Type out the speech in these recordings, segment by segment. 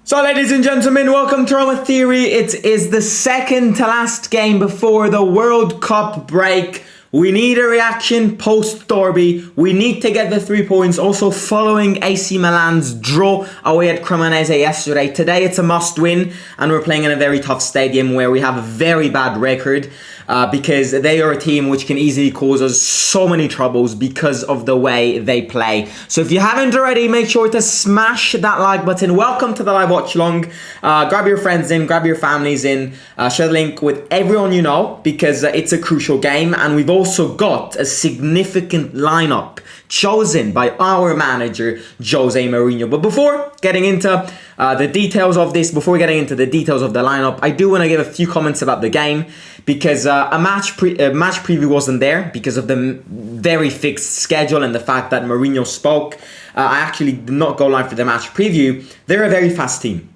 So ladies and gentlemen, welcome to Roma Theory. It is the second to last game before the World Cup break. We need a reaction post-derby. We need to get the 3 points. Also following AC Milan's draw away at Cremonese yesterday. Today it's a must-win and we're playing in a very tough stadium where we have a very bad record because they are a team which can easily cause us so many troubles because of the way they play. So if you haven't already, make sure to smash that like button. Welcome to the live watch along. Grab your friends in, grab your families in, share the link with everyone you know because it's a crucial game, and we've also got a significant lineup chosen by our manager Jose Mourinho. But before getting into the details of this, before getting into the details of the lineup, I do want to give a few comments about the game because a match preview wasn't there because of the very fixed schedule and the fact that Mourinho spoke. I actually did not go live for the match preview. They're a very fast team.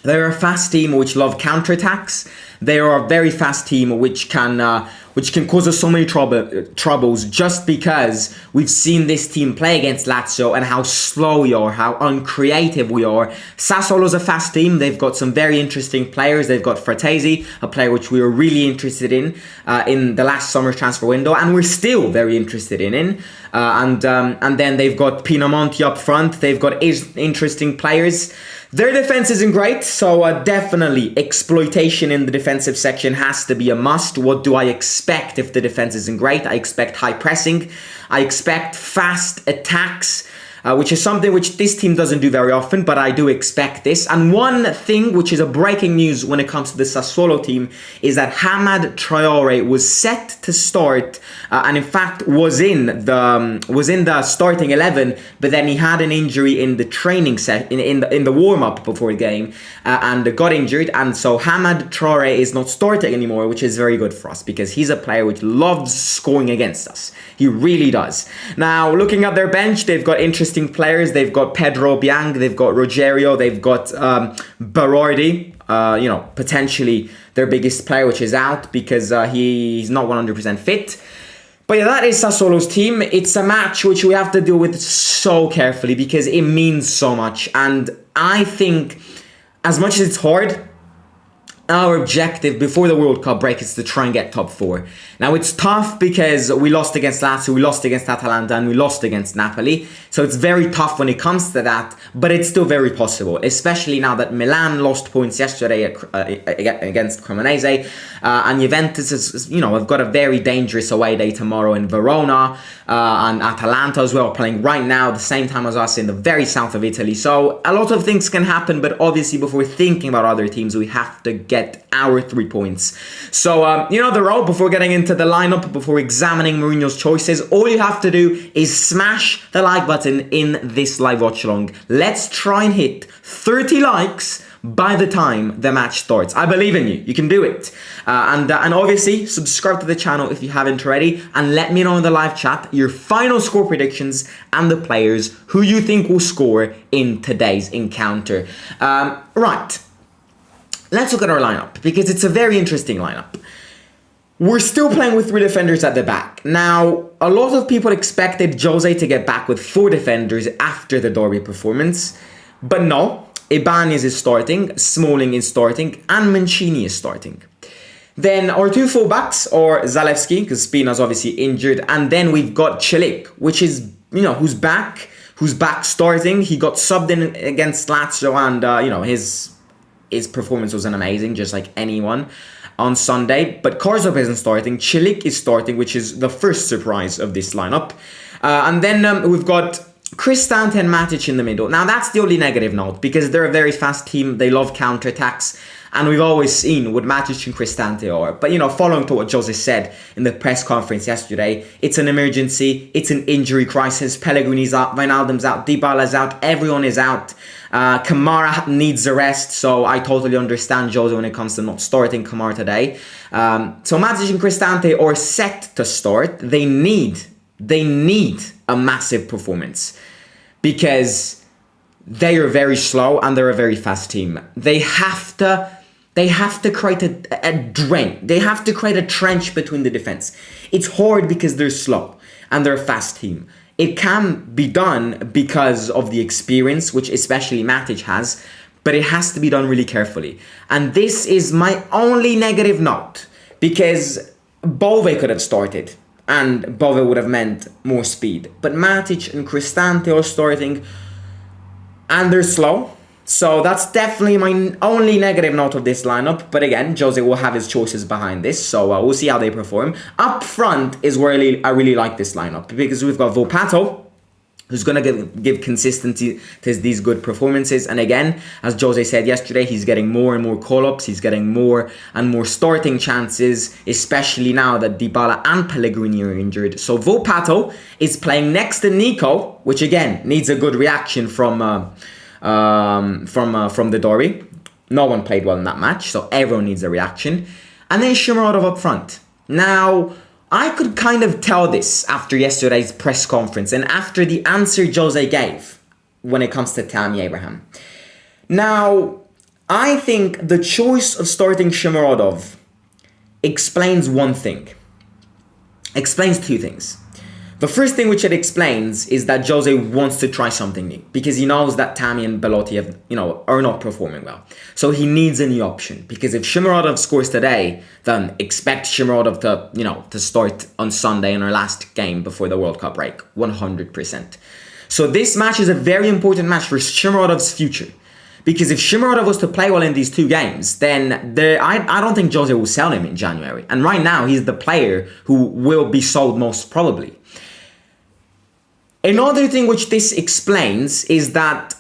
They're a fast team which love counterattacks. They are a very fast team which can cause us so many troubles just because we've seen this team play against Lazio and how slow we are, how uncreative we are. Sassuolo's a fast team. They've got some very interesting players. They've got Fratesi, a player which we were really interested in the last summer transfer window, and we're still very interested in. And then they've got Pinamonti up front. They've got interesting players. Their defense isn't great, so definitely exploitation in the defensive section has to be a must. What do I expect if the defense isn't great? I expect high pressing. I expect fast attacks, which is something which this team doesn't do very often, but I do expect this. And one thing which is a breaking news when it comes to the Sassuolo team is that Hamad Traore was set to start and in fact was in the starting 11, but then he had an injury in the training set in the warm-up before the game and got injured, and so Hamad Traore is not starting anymore, which is very good for us because he's a player which loves scoring against us. He really does. Now, looking at their bench, they've got interesting players. They've got Pedro Biang, they've got Rogerio, they've got Berardi, potentially their biggest player, which is out because he's not 100% fit. But yeah, that is Sassuolo's team. It's a match which we have to deal with so carefully because it means so much. And I think as much as it's hard, our objective before the World Cup break is to try and get top 4. Now, it's tough because we lost against Lazio, we lost against Atalanta, and we lost against Napoli. So it's very tough when it comes to that, but it's still very possible, especially now that Milan lost points yesterday against Cremonese. And Juventus is, have got a very dangerous away day tomorrow in Verona, and Atalanta as well, playing right now the same time as us in the very south of Italy. So a lot of things can happen, but obviously before thinking about other teams, we have to get our 3 points. So, the road before getting into the lineup, before examining Mourinho's choices, all you have to do is smash the like button in this live watch along. Let's try and hit 30 likes by the time the match starts. I believe in you. You can do it. And obviously, subscribe to the channel if you haven't already, and let me know in the live chat your final score predictions and the players who you think will score in today's encounter. Right. Let's look at our lineup because it's a very interesting lineup. We're still playing with 3 defenders at the back. Now, a lot of people expected Jose to get back with 4 defenders after the derby performance, but no. Ibanez is starting, Smalling is starting, and Mancini is starting. Then our 2 fullbacks are Zalewski, because Spina's obviously injured, and then we've got Celik, which is, who's back starting. He got subbed in against Lazio, and, his performance wasn't amazing, just like anyone on Sunday. But Karsdorp isn't starting. Celik is starting, which is the first surprise of this lineup. And then we've got Cristante and Matic in the middle. Now, that's the only negative note because they're a very fast team. They love counterattacks. And we've always seen what Matic and Cristante are. But, following to what Jose said in the press conference yesterday, it's an emergency. It's an injury crisis. Pellegrini's out. Wijnaldum's out. Dybala's out. Everyone is out. Kamara needs a rest. So I totally understand Jose when it comes to not starting Kamara today. So Matic and Cristante are set to start. They need a massive performance because they are very slow and they're a very fast team. They have to create a drain. They have to create a trench between the defense. It's hard because they're slow and they're a fast team. It can be done because of the experience, which especially Matic has, but it has to be done really carefully. And this is my only negative note, because Bove could have started, and Bove would have meant more speed. But Matic and Cristante are starting, and they're slow. So that's definitely my only negative note of this lineup. But again, Jose will have his choices behind this, so we'll see how they perform. Up front is where I really like this lineup, because we've got Volpato, who's going to give consistency to these good performances. And again, as Jose said yesterday, he's getting more and more call-ups. He's getting more and more starting chances, especially now that Dybala and Pellegrini are injured. So Volpato is playing next to Nico, which again needs a good reaction from the derby. No one played well in that match, so everyone needs a reaction. And then Shomurodov up front. Now, I could kind of tell this after yesterday's press conference and after the answer Jose gave when it comes to Tammy Abraham. Now, I think the choice of starting Shomurodov explains one thing. Explains two things. The first thing which it explains is that Jose wants to try something new, because he knows that Tammy and Belotti are not performing well. So he needs a new option, because if Shomurodov scores today, then expect Shomurodov to start on Sunday in our last game before the World Cup break, 100%. So this match is a very important match for Shomurodov's future, because if Shomurodov was to play well in these two games, then I don't think Jose will sell him in January. And right now, he's the player who will be sold most probably. Another thing which this explains is that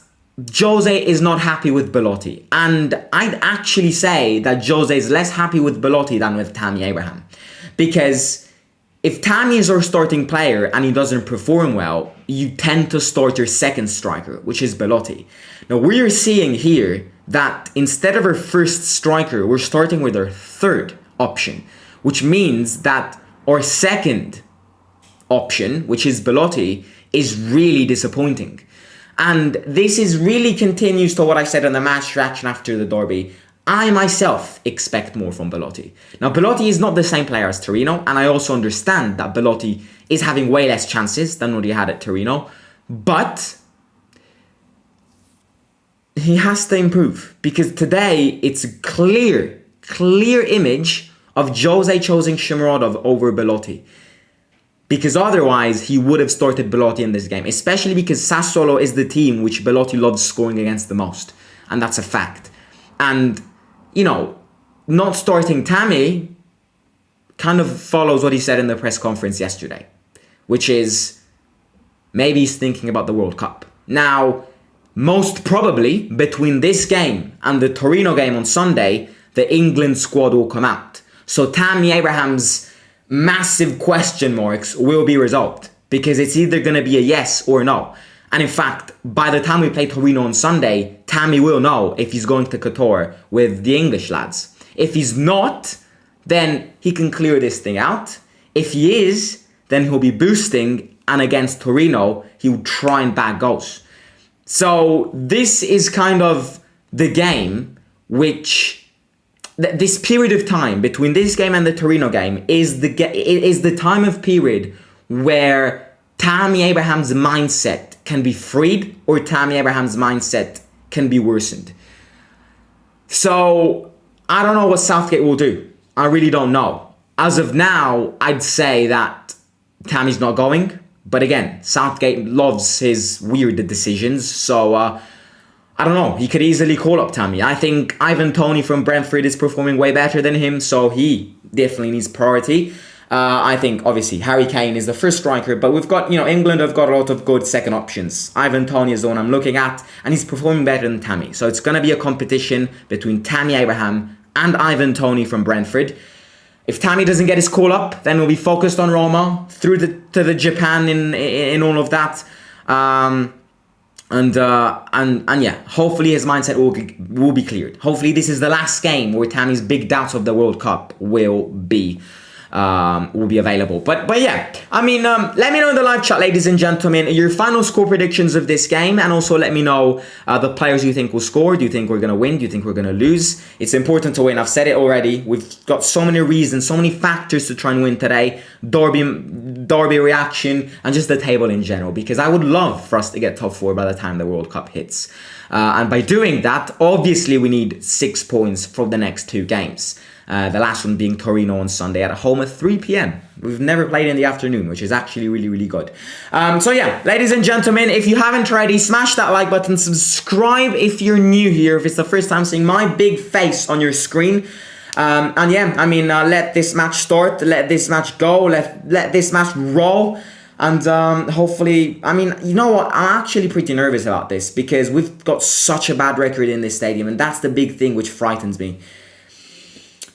Jose is not happy with Belotti. And I'd actually say that Jose is less happy with Belotti than with Tammy Abraham. Because if Tammy is our starting player and he doesn't perform well, you tend to start your second striker, which is Belotti. Now we're seeing here that instead of our first striker, we're starting with our third option, which means that our second option, which is Belotti, is really disappointing. And this is really continues to what I said in the match reaction after the derby. I myself expect more from Belotti. Now, Belotti is not the same player as Torino, and I also understand that Belotti is having way less chances than what he had at Torino, but he has to improve, because today it's a clear image of Jose choosing Shomurodov over Belotti. Because otherwise, he would have started Belotti in this game. Especially because Sassuolo is the team which Belotti loves scoring against the most. And that's a fact. And, not starting Tammy kind of follows what he said in the press conference yesterday. Which is, maybe he's thinking about the World Cup. Now, most probably, between this game and the Torino game on Sunday, the England squad will come out. So Tammy Abraham's massive question marks will be resolved, because it's either going to be a yes or no. And in fact, by the time we play Torino on Sunday, Tammy will know if he's going to Qatar with the English lads. If he's not, then he can clear this thing out. If he is, then he'll be boosting, and against Torino, he will try and bag goals. So this is kind of the game which... This period of time between this game and the Torino game is the time of period where Tammy Abraham's mindset can be freed or Tammy Abraham's mindset can be worsened. So I don't know what Southgate will do. I really don't know. As of now, I'd say that Tammy's not going. But again, Southgate loves his weird decisions. So I don't know. He could easily call up Tammy. I think Ivan Toney from Brentford is performing way better than him, so he definitely needs priority. I think, obviously, Harry Kane is the first striker, but we've got, England have got a lot of good second options. Ivan Toney is the one I'm looking at, and he's performing better than Tammy. So it's going to be a competition between Tammy Abraham and Ivan Toney from Brentford. If Tammy doesn't get his call up, then we'll be focused on Roma through to the Japan in all of that. And yeah, hopefully his mindset will be cleared. Hopefully this is the last game where Tammy's big doubts of the World Cup will be will be available. But yeah, I mean, let me know in the live chat, ladies and gentlemen, your final score predictions of this game, and also let me know the players you think will score. Do you think we're going to win? Do you think we're going to lose? It's important to win. I've said it already. We've got so many reasons, so many factors to try and win today. Derby reaction, and just the table in general, because I would love for us to get top 4 by the time the World Cup hits. And by doing that, obviously we need 6 points from the next 2 games. The last one being Torino on Sunday at home at 3 p.m. We've never played in the afternoon, which is actually really, really good. So yeah, ladies and gentlemen, if you haven't already, smash that like button, subscribe if you're new here, if it's the first time seeing my big face on your screen. And yeah, I mean, let this match start, let this match go, let this match roll. And hopefully, I mean, you know what? I'm actually pretty nervous about this because we've got such a bad record in this stadium. And that's the big thing which frightens me.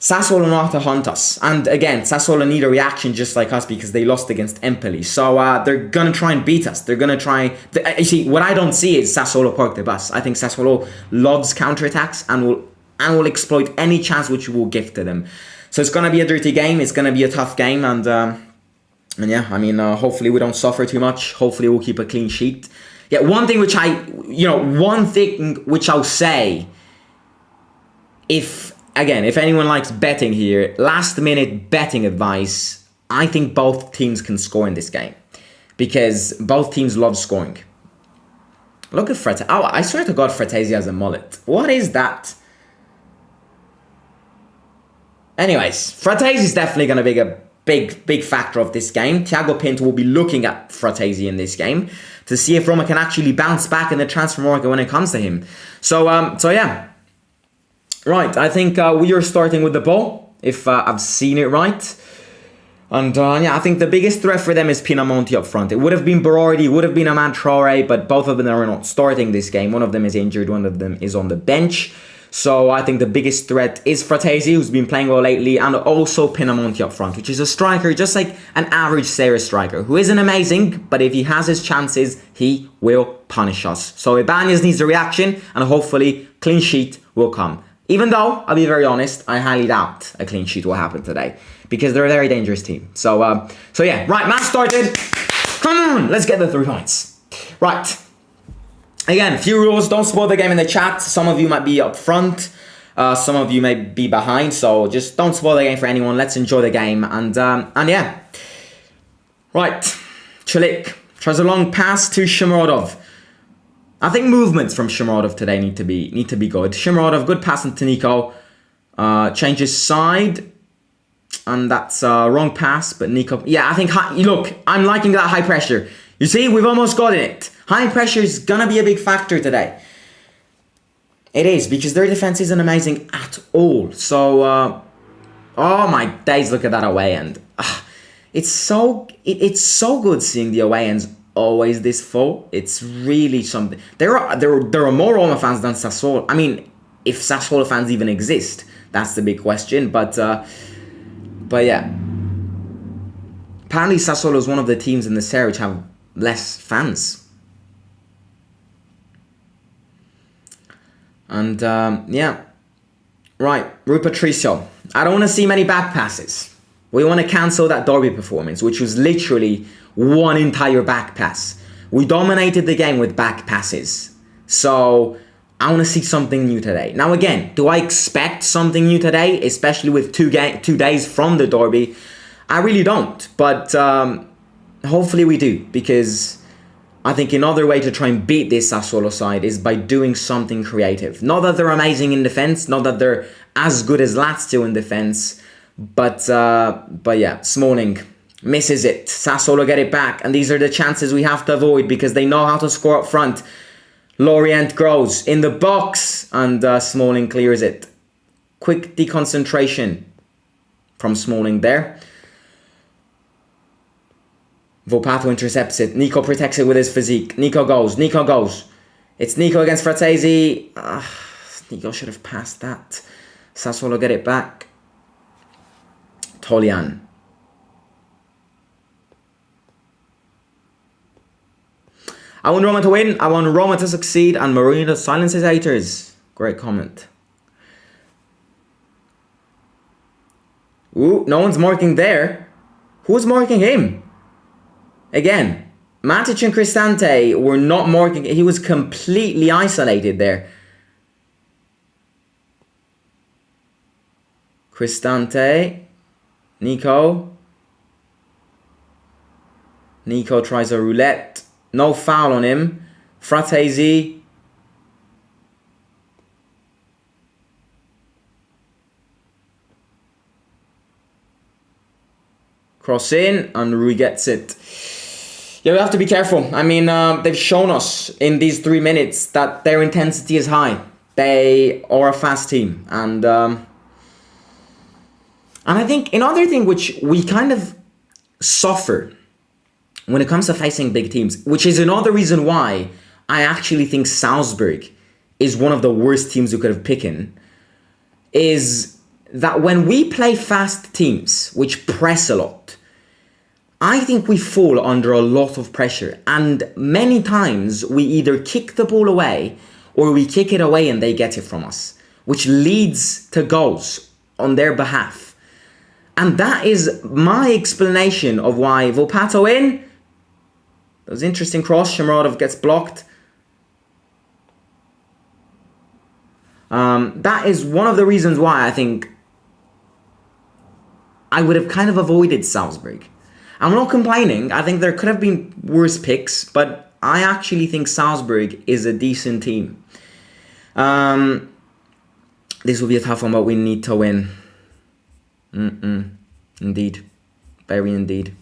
Sassuolo know how to hunt us. And again, Sassuolo need a reaction just like us because they lost against Empoli. So they're going to try and beat us. They're going to try... You see, what I don't see is Sassuolo park the bus. I think Sassuolo loves counterattacks and will exploit any chance which we will give to them. So it's going to be a dirty game. It's going to be a tough game. And yeah, I mean, hopefully we don't suffer too much. Hopefully we'll keep a clean sheet. Yeah, one thing which I'll say, if anyone likes betting here, last minute betting advice, I think both teams can score in this game. Because both teams love scoring. Look at Fratesi. Oh, I swear to God, Fratesi has a mullet. What is that? Anyways, Fratesi is definitely going to be a big factor of this game. Thiago Pinto will be looking at Fratesi in this game to see if Roma can actually bounce back in the transfer market when it comes to him. So yeah. Right, I think we are starting with the ball, if I've seen it right. And yeah, I think the biggest threat for them is Pinamonti up front. It would have been Berardi, it would have been Amad Traore, but both of them are not starting this game. One of them is injured, one of them is on the bench. So I think the biggest threat is Fratesi, who's been playing well lately, and also Pinamonti up front, which is a striker, just like an average Serie striker, who isn't amazing, but if he has his chances, he will punish us. So Ibanez needs a reaction, and hopefully clean sheet will come. Even though, I'll be very honest, I highly doubt a clean sheet will happen today, because they're a very dangerous team. So yeah, right, match started. Come on, let's get the 3 points. Right. Again, few rules, don't spoil the game in the chat. Some of you might be up front, some of you may be behind, so just don't spoil the game for anyone. Let's enjoy the game, and yeah. Right, Celik tries a long pass to Shomurodov. I think movements from Shomurodov today need to be good. Shomurodov, good pass into Nico, changes side, and that's a wrong pass, but Nico, yeah, I think, look, I'm liking that high pressure. You see, we've almost got it. High pressure is going to be a big factor today. It is, because their defense isn't amazing at all. So, oh my days, look at that away end. It's so good seeing the away ends always this full. It's really something. There are more Roma fans than Sassuolo. I mean, if Sassuolo fans even exist, that's the big question. But yeah. Apparently Sassuolo is one of the teams in the Serie which have less fans. And yeah, right, Rui Patricio. I don't want to see many back passes. We want to cancel that Derby performance, which was literally one entire back pass. We dominated the game with back passes. So I want to see something new today. Now again, do I expect something new today, especially with 2 days from the Derby? I really don't, but hopefully we do, because I think another way to try and beat this Sassuolo side is by doing something creative. Not that they're amazing in defense, not that they're as good as Lazio in defense, but yeah, Smalling misses it. Sassuolo get it back, and these are the chances we have to avoid because they know how to score up front. Lorient grows in the box, and Smalling clears it. Quick deconcentration from Smalling there. Volpato intercepts it. Nico protects it with his physique. Nico goes. It's Nico against Fratesi. Nico should have passed that. Sassuolo get it back. Tolian. I want Roma to win. I want Roma to succeed. And Mourinho to silence his haters. Great comment. Ooh, no one's marking there. Who's marking him? Again, Matic and Cristante were not marking. He was completely isolated there. Cristante. Nico. Nico tries a roulette. No foul on him. Fratesi. Cross in, and Rui gets it. Yeah, we have to be careful. I mean, they've shown us in these 3 minutes that their intensity is high. They are a fast team. And I think another thing which we kind of suffer when it comes to facing big teams, which is another reason why I actually think Salzburg is one of the worst teams we could have picked, is that when we play fast teams, which press a lot, I think we fall under a lot of pressure. And many times we either kick the ball away or we kick it away and they get it from us, which leads to goals on their behalf. And that is my explanation of why Volpato in. That was interesting cross. Shomurodov gets blocked. That is one of the reasons why I think I would have kind of avoided Salzburg. I'm not complaining. I think there could have been worse picks, but I actually think Salzburg is a decent team. This will be a tough one, but we need to win. Indeed. Very indeed.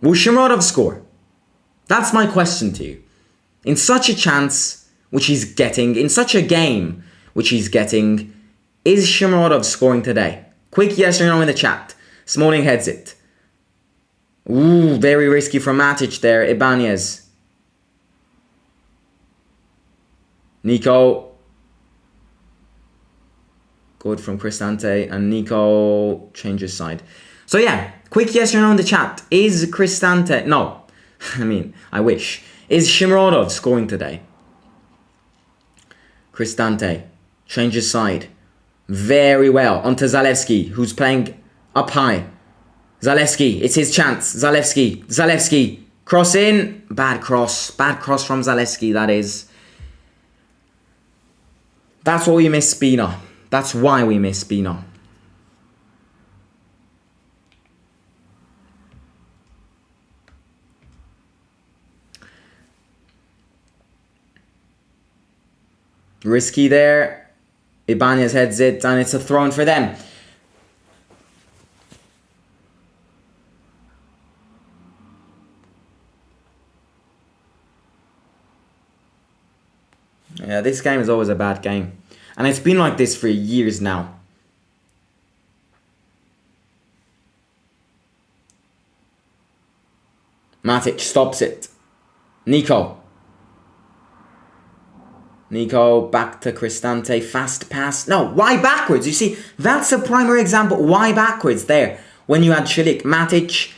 Will Shomurodov score? That's my question to you. In such a chance, which he's getting, in such a game, which he's getting, is Shomurodov scoring today? Quick yes or no in the chat. Smalling heads it. Ooh, very risky from Matic there. Ibanez. Nico. Good from Cristante. And Nico changes side. So yeah, quick yes or no in the chat. Is Cristante... No. I mean, I wish. Is Shomurodov scoring today? Cristante. Changes side. Very well. Onto Zalewski, who's playing up high. Zalewski, it's his chance. Zalewski. Cross in. Bad cross. Bad cross from Zalewski, that is. That's what we miss Spina. That's why we miss Spina. Risky there. Ibanez heads it, and it's a throw-in for them. Yeah, this game is always a bad game. And it's been like this for years now. Matic stops it. Nico back to Cristante. Fast pass. No, why backwards? You see, that's a primary example. Why backwards there? When you had Chilik, Matic,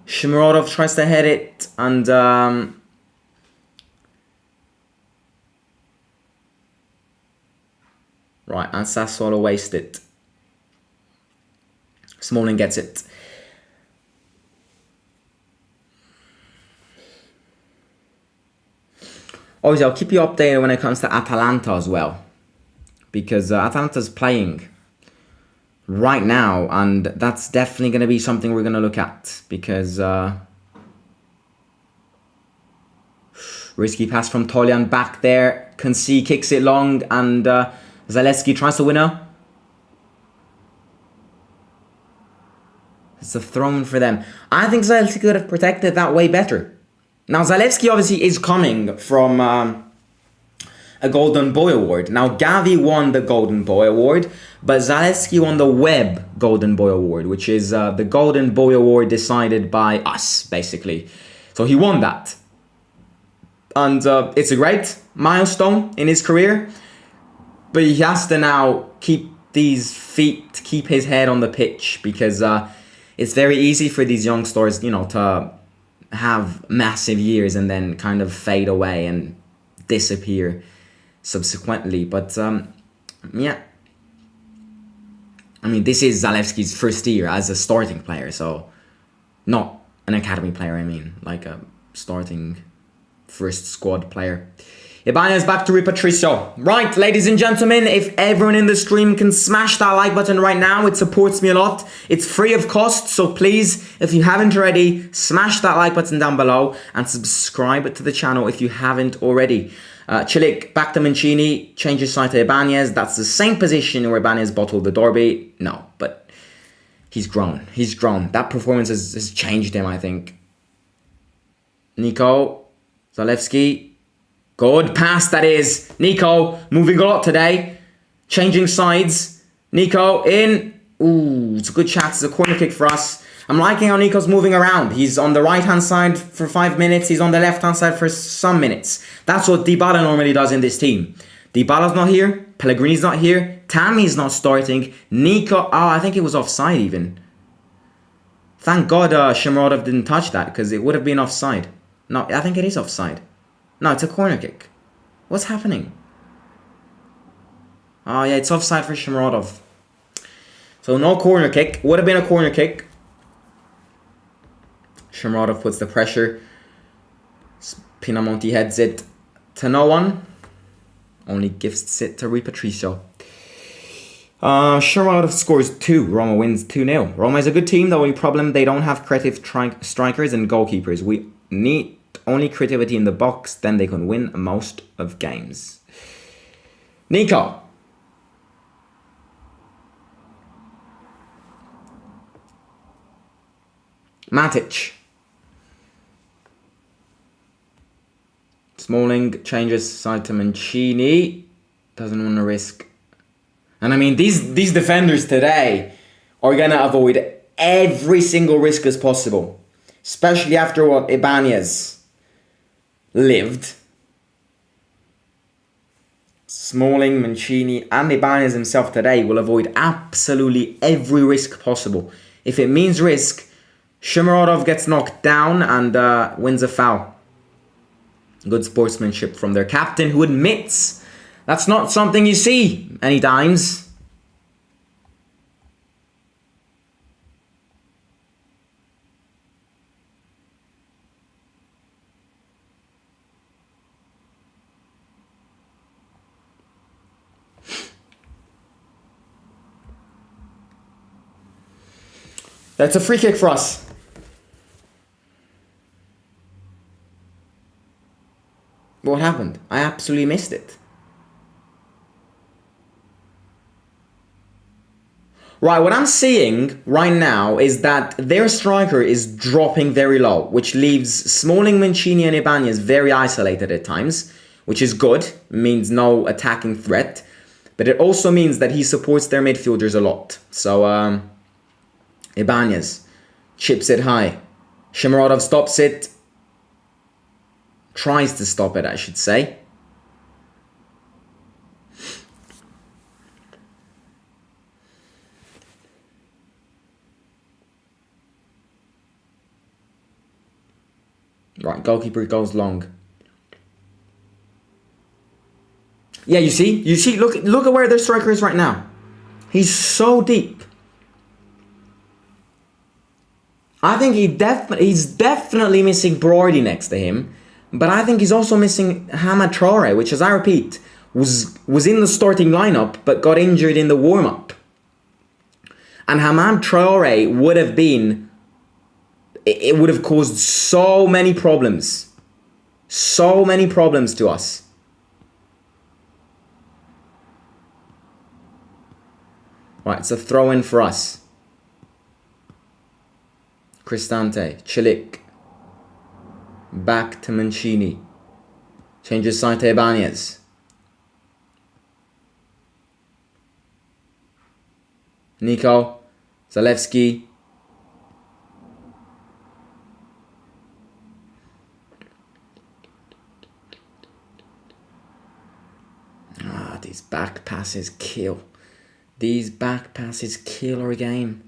Shomurodov tries to head it. And right, and Sassuolo waste it. Smalling gets it. Obviously, I'll keep you updated when it comes to Atalanta as well. Because Atalanta's playing right now. And that's definitely going to be something we're going to look at. Because risky pass from Toljan back there. Kansi kicks it long. And Zalewski tries to win her. It's a throw-in for them. I think Zalewski could have protected that way better. Now, Zalewski obviously is coming from a Golden Boy Award. Now, Gavi won the Golden Boy Award, but Zalewski won the Webb Golden Boy Award, which is the Golden Boy Award decided by us, basically. So he won that. And it's a great milestone in his career. But he has to now keep these feet, keep his head on the pitch, because it's very easy for these young stars, you know, to have massive years and then kind of fade away and disappear subsequently. But yeah, I mean, this is Zalewski's first year as a starting player, so not an academy player, I mean, like a starting first squad player. Ibanez back to Patricio. Right, ladies and gentlemen, if everyone in the stream can smash that like button right now, it supports me a lot. It's free of cost, so please, if you haven't already, smash that like button down below and subscribe to the channel if you haven't already. Chilik back to Mancini, changes side to Ibanez. That's the same position where Ibanez bottled the derby. No, but he's grown. He's grown. That performance has changed him, I think. Nico, Zalewski. Good pass, that is. Nico, moving a lot today. Changing sides. Nico, in. Ooh, it's a good chance. It's a corner kick for us. I'm liking how Nico's moving around. He's on the right-hand side for 5 minutes. He's on the left-hand side for some minutes. That's what Dybala normally does in this team. Dybala's not here. Pellegrini's not here. Tammy's not starting. Nico, oh, I think it was offside even. Thank God Shomurodov didn't touch that, because it would have been offside. No, I think it is offside. No, it's a corner kick. What's happening? Oh, yeah, it's offside for Shomurodov. So no corner kick. Would have been a corner kick. Shomurodov puts the pressure. Pinamonti heads it to no one. Only gifts it to Rui Patricio. Shomurodov scores 2. Roma wins 2-0. Roma is a good team. The only problem, they don't have creative strikers and goalkeepers. We need only creativity in the box, then they can win most of games. Nico. Matic. Smalling changes side to Mancini. Doesn't want to risk. And I mean, these defenders today are going to avoid every single risk as possible. Especially after what Ibanez lived. Smalling, Mancini and Ibanez himself today will avoid absolutely every risk possible. If it means risk, Shomurodov gets knocked down and wins a foul. Good sportsmanship from their captain, who admits that's not something you see any times. That's a free kick for us. What happened? I absolutely missed it. Right, what I'm seeing right now is that their striker is dropping very low, which leaves Smalling, Mancini and Ibanez very isolated at times, which is good, means no attacking threat, but it also means that he supports their midfielders a lot. So, Ibanez chips it high. Shomurodov stops it. Tries to stop it, I should say. Right, goalkeeper goes long. Yeah, you see, look at where their striker is right now. He's so deep. I think he's definitely missing Brody next to him, but I think he's also missing Hamad Traore, which, as I repeat, was in the starting lineup but got injured in the warm-up. And Hamad Traore would have been, it would have caused so many problems to us. Right, it's a throw-in for us. Cristante, Chilik, back to Mancini, changes side to Ibanez. Nico, Zalewski. These back passes kill. These back passes kill our game.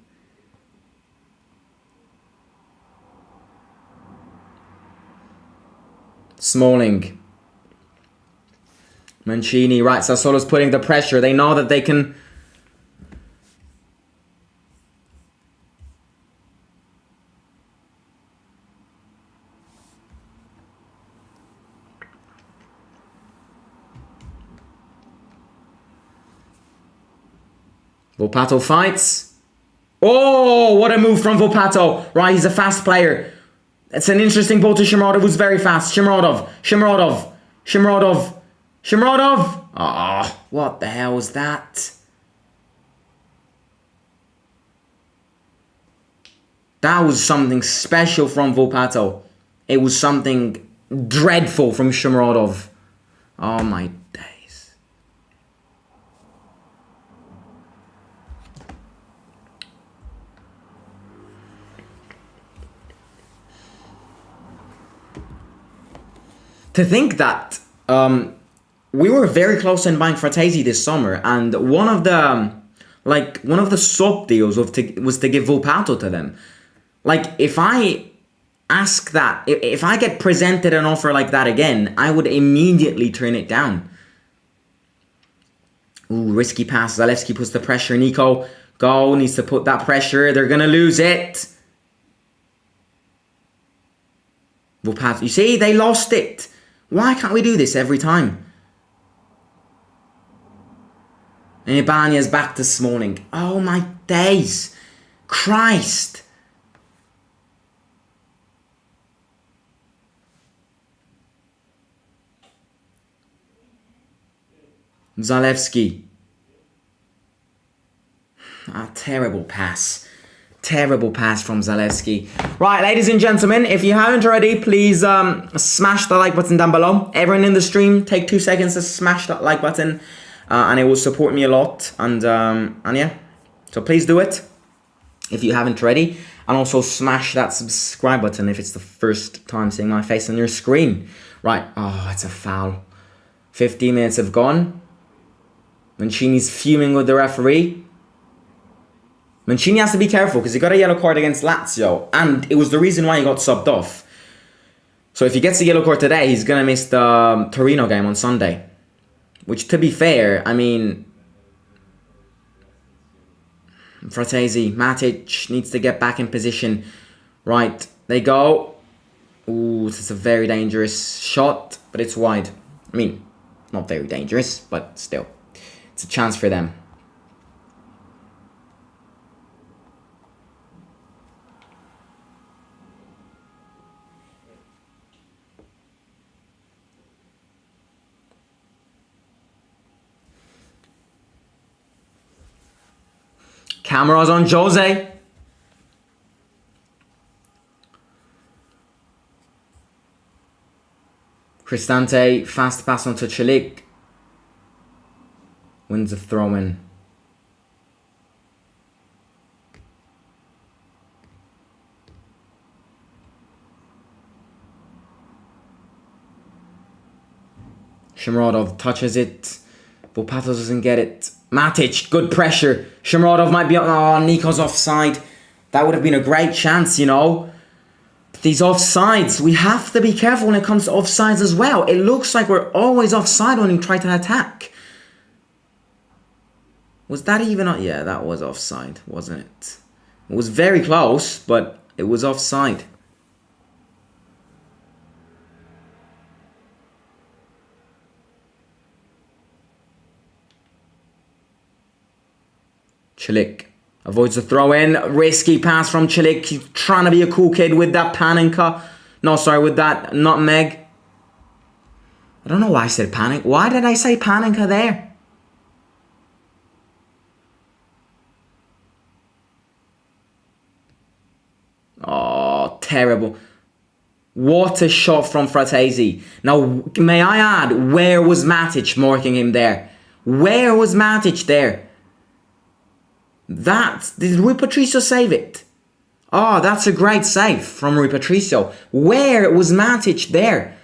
Smalling. Mancini, right, Sassuolo's putting the pressure. They know that they can Volpato fights. Oh, what a move from Volpato. Right, he's a fast player. It's an interesting ball to Shomurodov, who's very fast. Shomurodov. Oh, what the hell was that? That was something special from Volpato. It was something dreadful from Shomurodov. Oh my days. To think that we were very close in buying Fratesi this summer, and one of the sub deals was to give Volpato to them. Like, if I ask that, if I get presented an offer like that again, I would immediately turn it down. Ooh, risky pass. Zalewski puts the pressure. Nico, go, needs to put that pressure. They're going to lose it. Volpato, you see, they lost it. Why can't we do this every time? And Ibanez back this morning. Oh my days. Christ. Zalewski. Terrible pass. Terrible pass from Zalewski. Right, ladies and gentlemen, if you haven't already, please smash the like button down below. Everyone in the stream, take 2 seconds to smash that like button. And it will support me a lot. And yeah, so please do it if you haven't already. And also smash that subscribe button if it's the first time seeing my face on your screen. Right, oh, it's a foul. 15 minutes have gone. Mancini's fuming with the referee. Mancini has to be careful because he got a yellow card against Lazio. And it was the reason why he got subbed off. So if he gets a yellow card today, he's going to miss the Torino game on Sunday. Which, to be fair, I mean... Fratesi, Matic needs to get back in position. Right, they go. Ooh, this is a very dangerous shot, but it's wide. I mean, not very dangerous, but still. It's a chance for them. Cameras on Jose. Cristante, fast pass onto Celik. Wins the throw-in. Shomurodov touches it. Volpato doesn't get it. Matic, good pressure. Shomurodov might be... Oh, Nico's offside. That would have been a great chance, you know. But these offsides, we have to be careful when it comes to offsides as well. It looks like we're always offside when we try to attack. Was that even... Yeah, that was offside, wasn't it? It was very close, but it was offside. Celik avoids the throw-in. Risky pass from Celik. He's trying to be a cool kid with that Panenka. No, sorry, with that nutmeg. I don't know why I said Panenka. Why did I say Panenka there? Oh, terrible. What a shot from Fratesi. Now, may I add, where was Matic marking him there? Where was Matic there? Did Rui Patricio save it? Oh, that's a great save from Rui Patricio. Where was Matic there?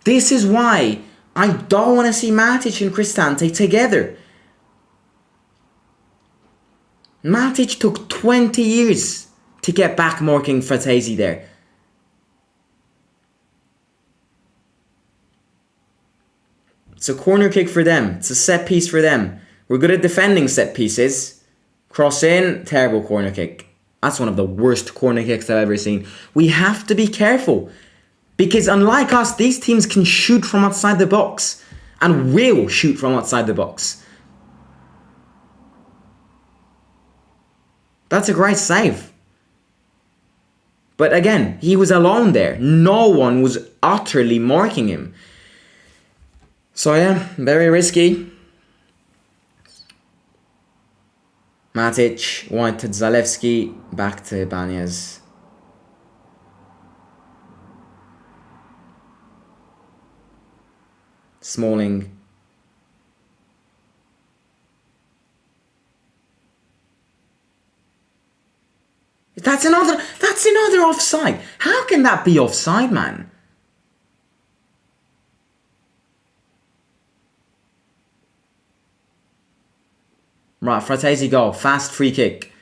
This is why I don't want to see Matic and Cristante together. Matic took 20 years to get back marking Fratesi there. It's a corner kick for them. It's a set piece for them. We're good at defending set pieces. Cross in, terrible corner kick. That's one of the worst corner kicks I've ever seen. We have to be careful. Because unlike us, these teams can shoot from outside the box. And will shoot from outside the box. That's a great save. But again, he was alone there. No one was utterly marking him. So yeah, very risky. Matic, wide to Zalewski, back to Ibanez. Smalling. That's another offside. How can that be offside, man? Right, Fratesi goal. Fast free kick.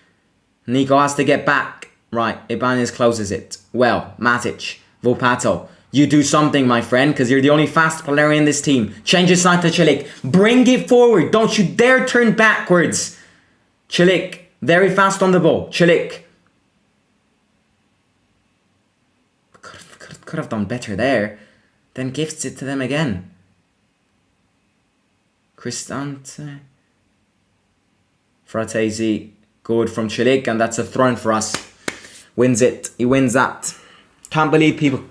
Nico has to get back. Right, Ibanez closes it. Well, Matic, Volpato, you do something, my friend, because you're the only fast player in this team. Change your side to Celik. Bring it forward. Don't you dare turn backwards. Celik, very fast on the ball. Celik. Could have done better there. Then gifts it to them again. Cristante. Fratesi, good from Celik, and that's a throw for us. Wins it. He wins that. Can't believe people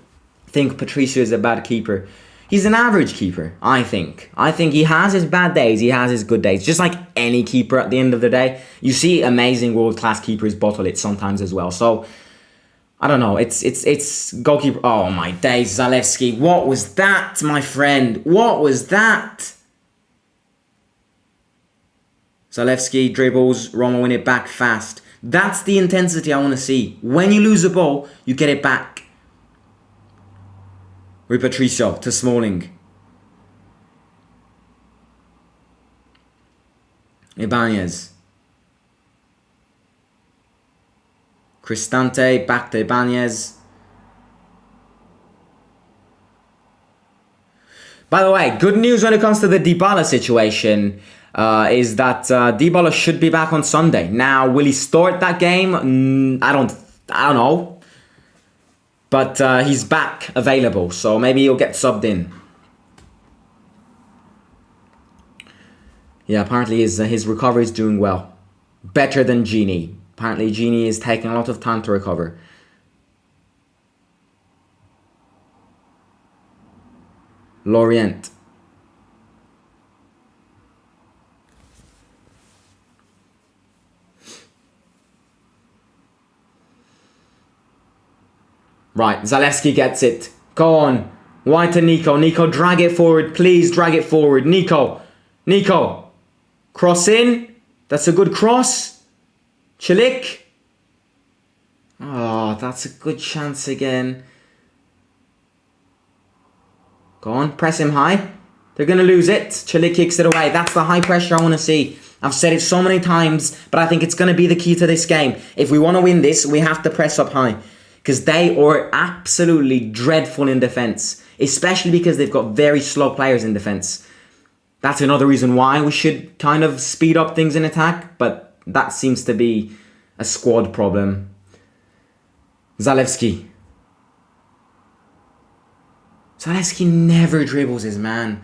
think Patricio is a bad keeper. He's an average keeper, I think. I think he has his bad days, he has his good days. Just like any keeper at the end of the day. You see amazing world-class keepers bottle it sometimes as well. So, I don't know. It's goalkeeper. Oh my days, Zalewski. What was that, my friend? What was that? Zalewski dribbles, Roma win it back fast. That's the intensity I want to see. When you lose a ball, you get it back. Patricio to Smalling. Ibanez. Cristante, back to Ibanez. By the way, good news when it comes to the Dybala situation. Is that Dybala should be back on Sunday. Now, will he start that game? I don't know. But he's back available, so maybe he'll get subbed in. Yeah, apparently his recovery is doing well. Better than Gini. Apparently Gini is taking a lot of time to recover. Lorient. Right, Zalewski gets it. Go on. Wide to Nico. Nico, drag it forward. Please drag it forward. Nico. Cross in. That's a good cross. Celik. Oh, that's a good chance again. Go on, press him high. They're going to lose it. Celik kicks it away. That's the high pressure I want to see. I've said it so many times, but I think it's going to be the key to this game. If we want to win this, we have to press up high. Because they are absolutely dreadful in defence. Especially because they've got very slow players in defence. That's another reason why we should kind of speed up things in attack. But that seems to be a squad problem. Zalewski. Zalewski never dribbles his man.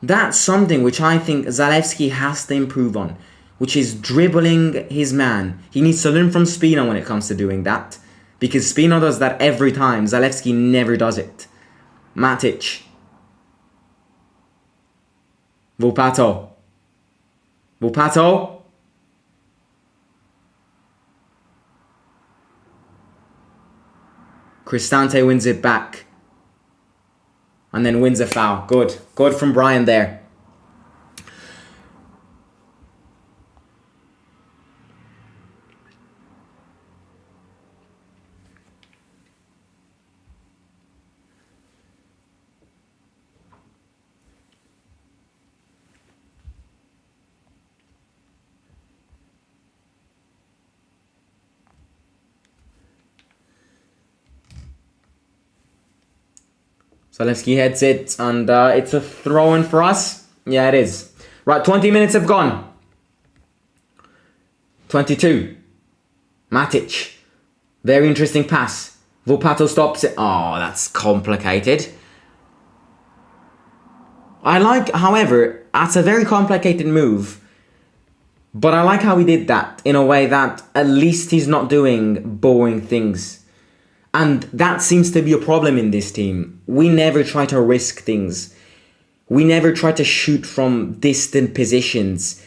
That's something which I think Zalewski has to improve on. Which is dribbling his man. He needs to learn from Spino when it comes to doing that. Because Spino does that every time. Zalewski never does it. Matic. Volpato. Cristante wins it back. And then wins a foul. Good. Good from Brian there. Zalewski heads it, and it's a throw-in for us. Yeah, it is. Right, 20 minutes have gone. 22. Matic. Very interesting pass. Volpato stops it. Oh, that's complicated. I like, however, that's a very complicated move. But I like how he did that in a way that at least he's not doing boring things. And that seems to be a problem in this team. We never try to risk things. We never try to shoot from distant positions.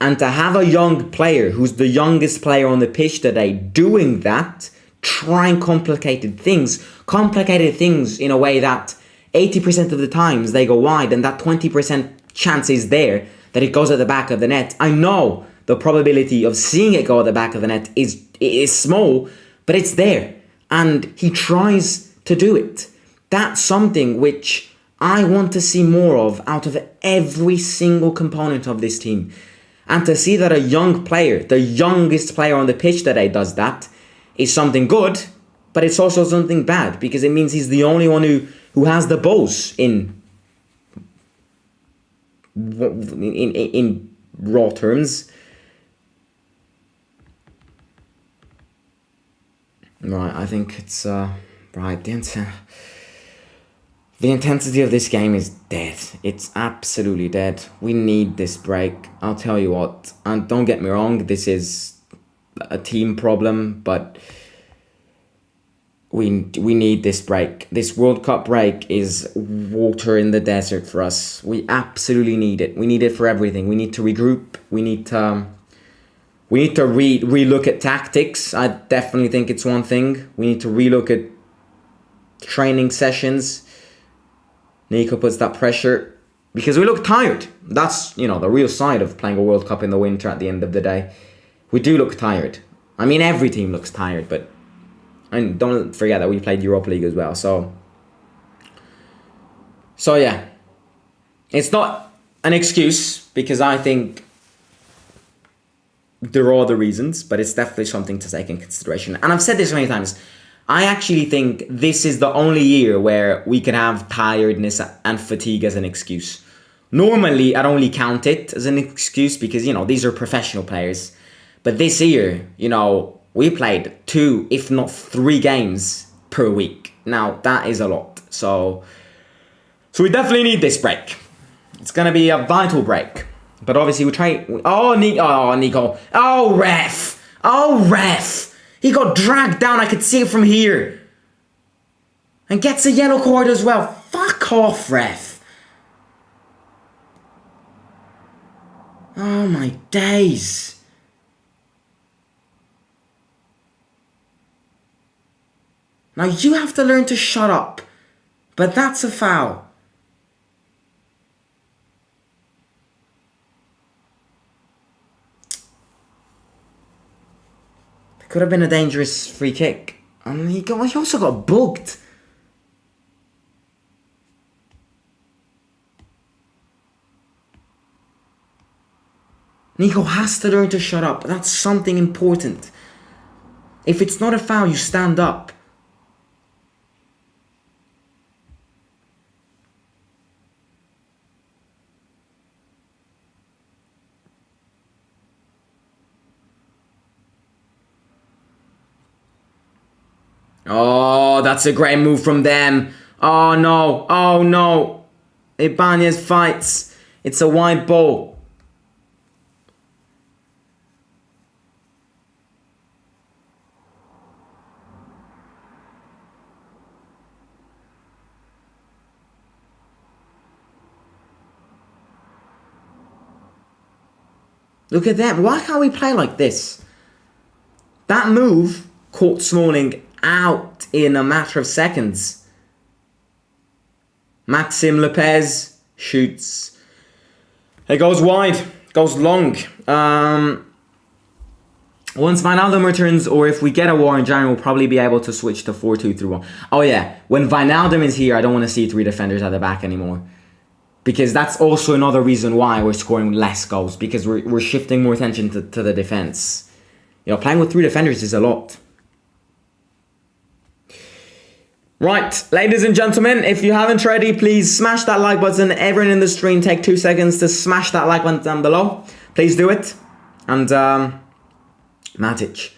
And to have a young player who's the youngest player on the pitch today doing that, trying complicated things in a way that 80% of the times they go wide and that 20% chance is there that it goes at the back of the net. I know the probability of seeing it go at the back of the net is small, but it's there. And he tries to do it. That's something which I want to see more of out of every single component of this team. And to see that a young player, the youngest player on the pitch today does that, is something good, but it's also something bad, because it means he's the only one who has the balls in raw terms. Right, I think it's right. The intensity of this game is dead. It's absolutely dead. We need this break. I'll tell you what. And don't get me wrong, this is a team problem, but we need this break. This World Cup break is water in the desert for us. We absolutely need it. We need it for everything. We need to regroup. We need to relook at tactics. I definitely think it's one thing. We need to relook at training sessions. Nico puts that pressure because we look tired. That's, the real side of playing a World Cup in the winter at the end of the day. We do look tired. I mean, every team looks tired, but and don't forget that we played Europa League as well. So yeah. It's not an excuse because I think there are other reasons, but it's definitely something to take in consideration. And I've said this many times. I actually think this is the only year where we can have tiredness and fatigue as an excuse. Normally, I'd only count it as an excuse because, these are professional players. But this year, we played 2, if not 3 games per week. Now, that is a lot. So we definitely need this break. It's going to be a vital break. But obviously, we try... Oh, Nico. Oh, ref. He got dragged down. I could see it from here. And gets a yellow card as well. Fuck off, ref. Oh, my days. Now, you have to learn to shut up. But that's a foul. Could have been a dangerous free kick. And he also got bugged. Nico has to learn to shut up. That's something important. If it's not a foul, you stand up. Oh, that's a great move from them. Oh no. Ibanez fights. It's a wide ball. Look at that. Why can't we play like this? That move caught Smalling out in a matter of seconds. Maxim Lopez shoots. It goes wide. Goes long. Once Wijnaldum returns, or if we get a war in January, we'll probably be able to switch to 4-2-3-1. Oh yeah, when Wijnaldum is here, I don't want to see 3 defenders at the back anymore. Because that's also another reason why we're scoring less goals. Because we're shifting more attention to the defense. Playing with 3 defenders is a lot. Right, ladies and gentlemen, if you haven't already, please smash that like button. Everyone in the stream, take 2 seconds to smash that like button down below. Please do it. And Matic,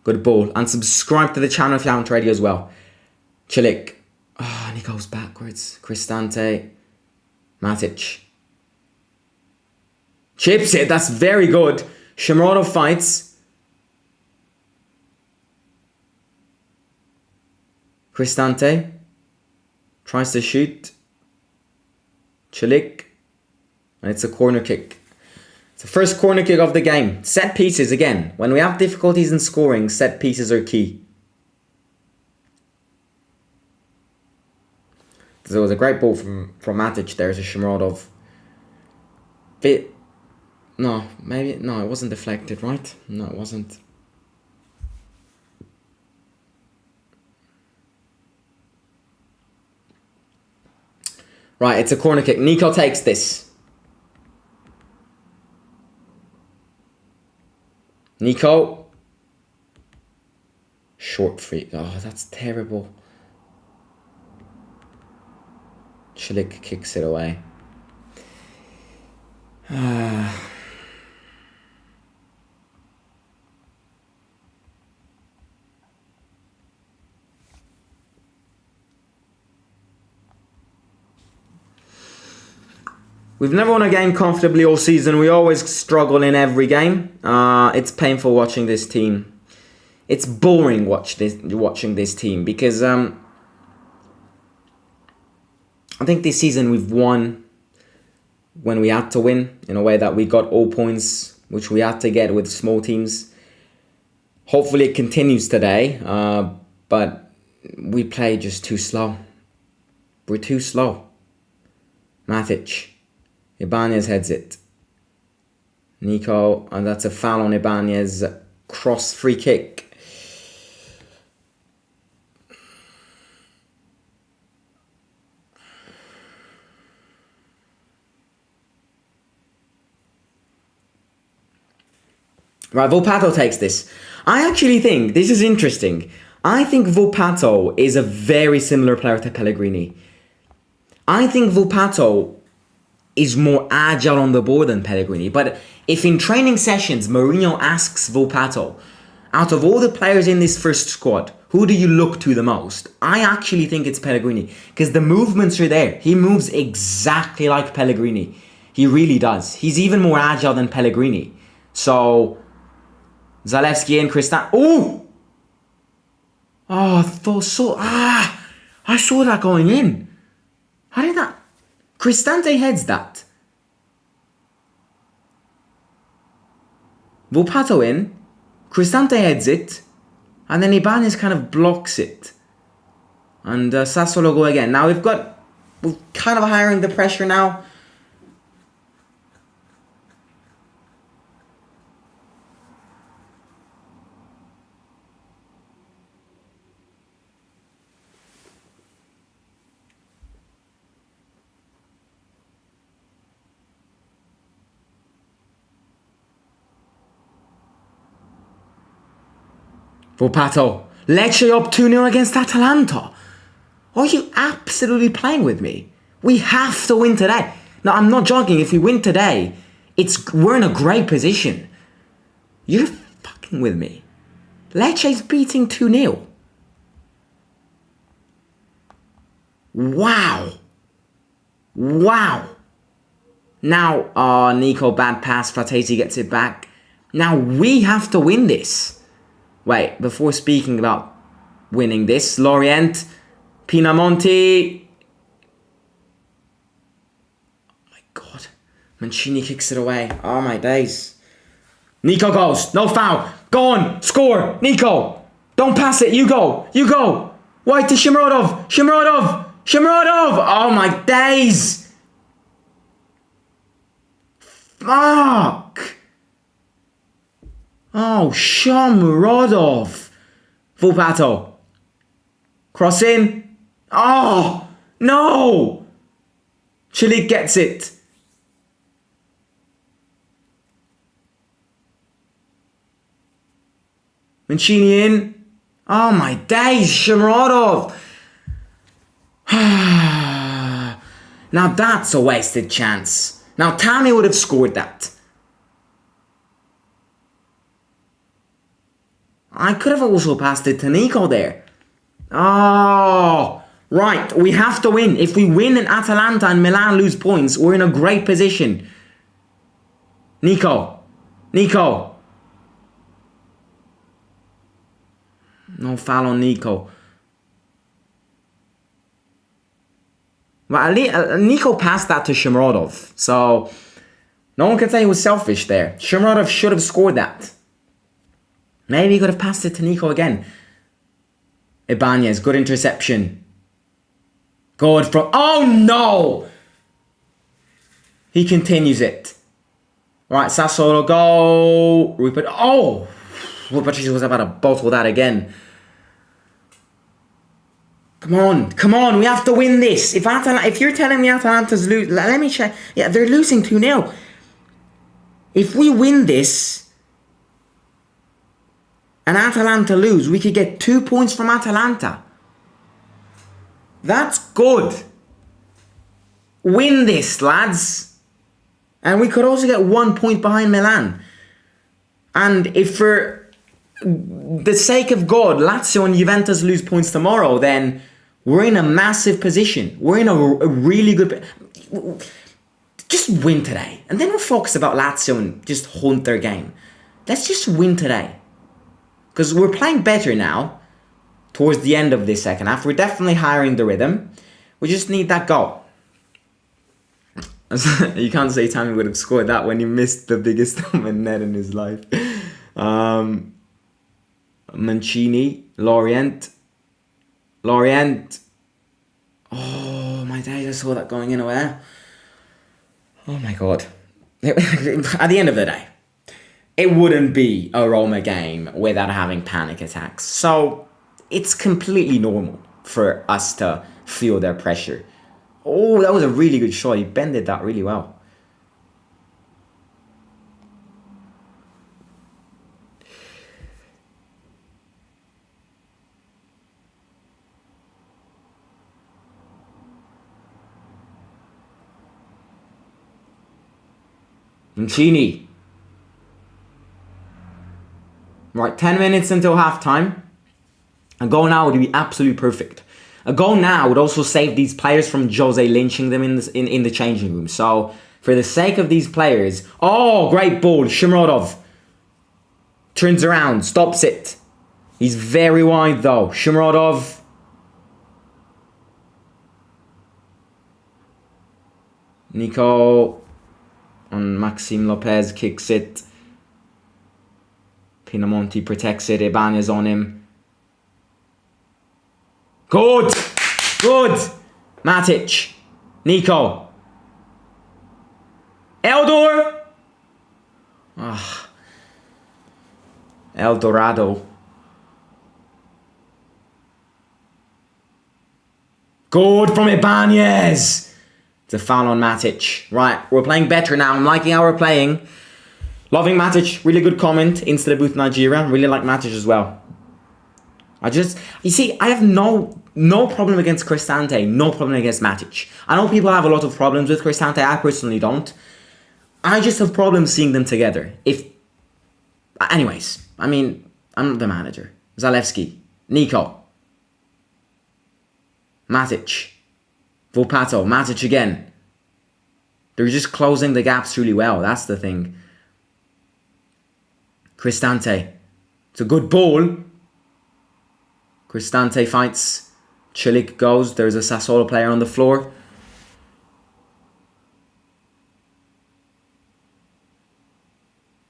good ball. And subscribe to the channel if you haven't already as well. Chilik. Oh, and he goes backwards. Cristante. Matic. Chips it, that's very good. Shomurodov fights. Cristante tries to shoot. Celik. And it's a corner kick. It's the first corner kick of the game. Set pieces again. When we have difficulties in scoring, set pieces are key. There was a great ball from Matic there to Shomurodov. No, it wasn't deflected, right? No, it wasn't. Right, it's a corner kick. Nico takes this. Nico. Short free. Oh, that's terrible. Celik kicks it away. We've never won a game comfortably all season. We always struggle in every game. It's painful watching this team. It's boring watching this team because I think this season we've won when we had to win, in a way that we got all points which we had to get with small teams. Hopefully it continues today, but we play just too slow. We're too slow. Matic. Ibanez heads it. Nico, and that's a foul on Ibanez. Cross free kick. Right, Volpato takes this. I actually think, this is interesting, I think Volpato is a very similar player to Pellegrini. I think Volpato is more agile on the ball than Pellegrini. But if in training sessions, Mourinho asks Volpato, out of all the players in this first squad, who do you look to the most? I actually think it's Pellegrini. Because the movements are there. He moves exactly like Pellegrini. He really does. He's even more agile than Pellegrini. So, Zalewski and Cristante. Oh! Oh, I thought so. I saw that going in. How did that? Cristante heads that. Volpato in. Cristante heads it. And then Ibanez kind of blocks it. And Sassuolo go again. Now we're kind of hiring the pressure now. Volpato, Lecce up 2-0 against Atalanta. Are you absolutely playing with me? We have to win today. Now, I'm not joking. If we win today, we're in a great position. You're fucking with me. Lecce's beating 2-0. Wow. Wow. Now, Nico, bad pass. Fratesi gets it back. Now, we have to win this. Wait, before speaking about winning this, Lorient, Pinamonti. Oh my God. Mancini kicks it away. Oh my days. Nico goes. No foul. Go on. Score. Nico. Don't pass it. You go. You go. White to Shomurodov. Shomurodov. Shomurodov. Oh my days. Fuck. Oh, Shomurodov. Volpato. Cross in. Oh, no. Celik gets it. Mancini in. Oh, my days. Shomurodov. Now that's a wasted chance. Now Tammy would have scored that. I could have also passed it to Nico there. Oh, right. We have to win. If we win and Atalanta and Milan lose points, we're in a great position. Nico. Nico. No foul on Nico. Well, Nico passed that to Shomurodov, so no one can say he was selfish there. Shomurodov should have scored that. Maybe he could have passed it to Nico again. Ibanez, good interception. Good from... Oh no! He continues it. Right, Sassuolo go. Rupert. Oh! Rupert was about to bottle that again. Come on, we have to win this. If you're telling me Atalanta's lose, let me check. Yeah, they're losing 2-0. If we win this and Atalanta lose, we could get 2 points from Atalanta. That's good. Win this, lads. And we could also get 1 point behind Milan. And if for the sake of God, Lazio and Juventus lose points tomorrow, then we're in a massive position. We're in a really good... Just win today. And then we'll focus about Lazio and just haunt their game. Let's just win today. Because we're playing better now. Towards the end of this second half. We're definitely hiring the rhythm. We just need that goal. You can't say Tammy would have scored that when he missed the biggest net in his life. Mancini, Lorient. Oh my days, I saw that going in away. Oh my god. At the end of the day, it wouldn't be a Roma game without having panic attacks. So it's completely normal for us to feel their pressure. Oh, that was a really good shot. He bended that really well. Mancini. Right, 10 minutes until halftime. A goal now would be absolutely perfect. A goal now would also save these players from Jose lynching them in the changing room. So, for the sake of these players... Oh, great ball. Shomurodov turns around, stops it. He's very wide though. Shomurodov. Nico on Maxime Lopez kicks it. Pinamonti protects it. Ibanez on him. Good! Matic. Nico. Eldor. El Dorado. Good from Ibanez. It's a foul on Matic. Right, we're playing better now. I'm liking how we're playing. Loving Matic. Really good comment. Into the booth Nigeria. Really like Matic as well. You see, I have no problem against Cristante, no problem against Matic. I know people have a lot of problems with Cristante, I personally don't. I just have problems seeing them together. Anyways, I mean, I'm not the manager. Zalewski, Nico, Matic, Volpato, Matic again. They're just closing the gaps really well, that's the thing. Cristante, it's a good ball. Cristante fights. Chilik goes. There's a Sassuolo player on the floor.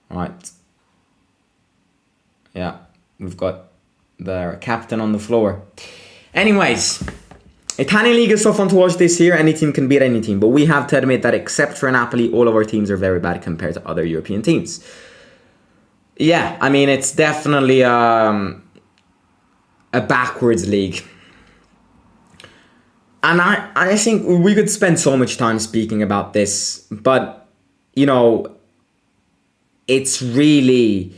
Right. Yeah, we've got the captain on the floor. Anyways, Italian League is so fun to watch this year. Any team can beat any team. But we have to admit that except for Napoli, all of our teams are very bad compared to other European teams. Yeah, I mean, it's definitely... a backwards league. And I think we could spend so much time speaking about this, but, you know, it's really...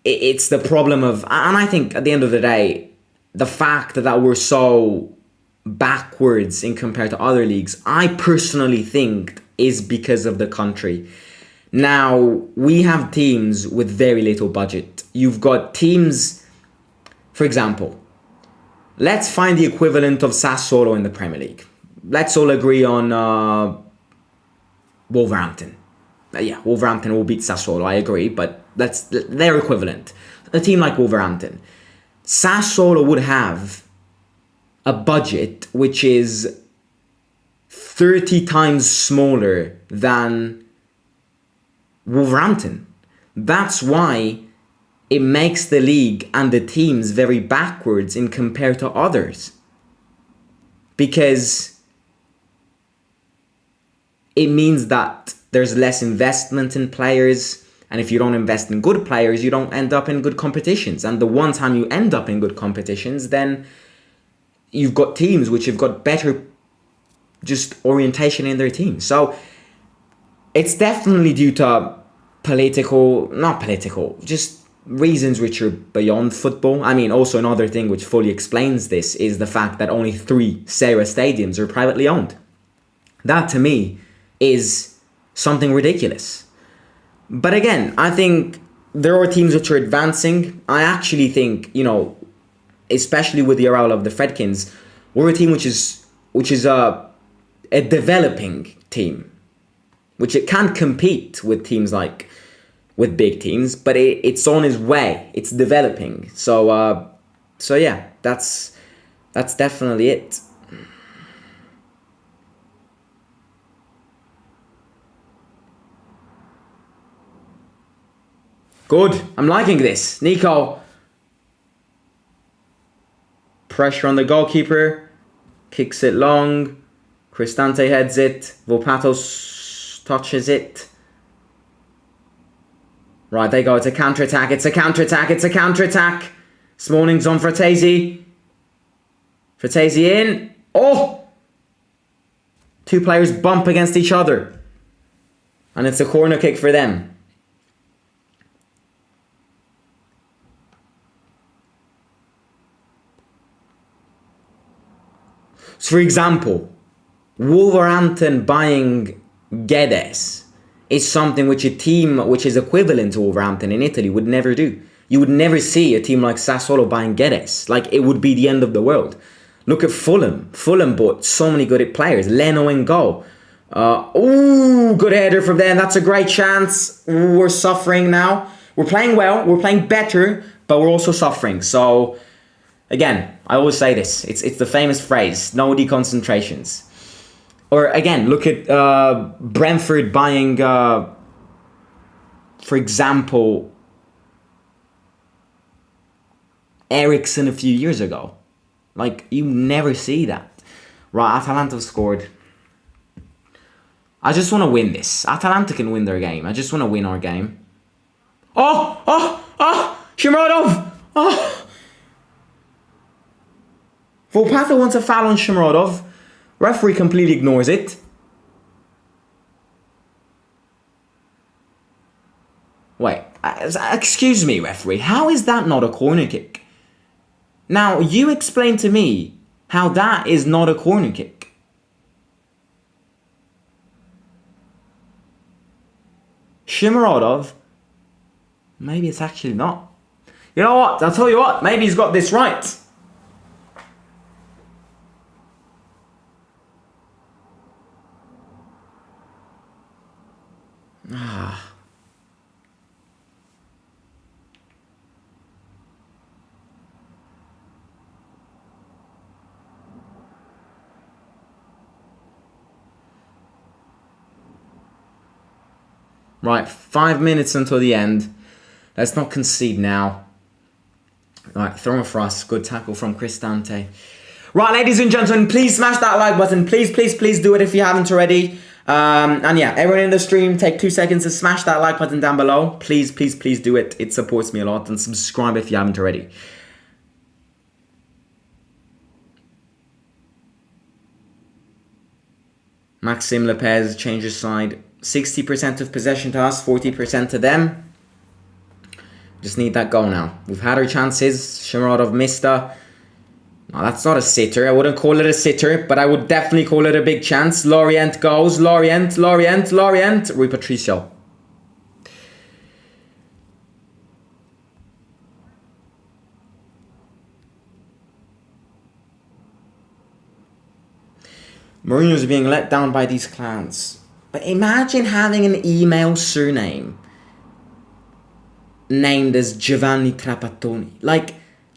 It's the problem of... And I think at the end of the day, the fact that we're so backwards in compared to other leagues, I personally think is because of the country. Now, we have teams with very little budget. You've got teams, for example, let's find the equivalent of Sassuolo in the Premier League. Let's all agree on Wolverhampton. yeah, Wolverhampton will beat Sassuolo, I agree, but they're equivalent. A team like Wolverhampton. Sassuolo would have a budget which is 30 times smaller than Wolverhampton. That's why it makes the league and the teams very backwards in compared to others. Because it means that there's less investment in players, and if you don't invest in good players, you don't end up in good competitions. And the one time you end up in good competitions, then you've got teams which have got better just orientation in their team. So it's definitely due to just reasons which are beyond football. I mean, also another thing which fully explains this is the fact that only 3 Serie stadiums are privately owned. That to me is something ridiculous. But again, I think there are teams which are advancing. I actually think, especially with the arrival of the Fredkins, we're a team which is a developing team, which it can't compete with teams with big teams, but it's on its way. It's developing. So yeah, that's definitely it. Good. I'm liking this. Nico. Pressure on the goalkeeper. Kicks it long. Cristante heads it. Volpato touches it. Right, they go. It's a counter-attack. It's a counter-attack. It's a counter-attack. Smalling's on Fratesi. Fratesi in. Oh! 2 players bump against each other. And it's a corner kick for them. So for example, Wolverhampton buying Guedes is something which a team which is equivalent to Wolverhampton in Italy would never do. You would never see a team like Sassuolo buying Guedes. Like, it would be the end of the world. Look at Fulham. Fulham bought so many good players. Leno in goal. Good header from them. That's a great chance. We're suffering now. We're playing well. We're playing better, but we're also suffering. So, again, I always say this. It's the famous phrase, no deconcentrations. Or again, look at Brentford buying, for example, Eriksen a few years ago. Like, you never see that. Right, Atalanta have scored. I just want to win this. Atalanta can win their game. I just want to win our game. Shomurodov! Volpato wants a foul on Shomurodov. Referee completely ignores it. Wait, excuse me, referee. How is that not a corner kick? Now, you explain to me how that is not a corner kick. Shomurodov, maybe it's actually not. You know what? I'll tell you what. Maybe he's got this right. Right, 5 minutes until the end. Let's not concede now. Right, throw for us. Good tackle from Cristante. Right, ladies and gentlemen, please smash that like button. Please, please, please do it if you haven't already. And yeah, everyone in the stream, take 2 seconds to smash that like button down below. Please, please, please do it. It supports me a lot. And subscribe if you haven't already. Maxim Lopez changes side. 60% of possession to us, 40% to them. Just need that goal now. We've had our chances. Shomurodov missed her. No, that's not a sitter. I wouldn't call it a sitter, but I would definitely call it a big chance. Lorient goes. Lorient. Rui Patricio. Mourinho's being let down by these clowns. But imagine having an email surname named as Giovanni Trapattoni. Like,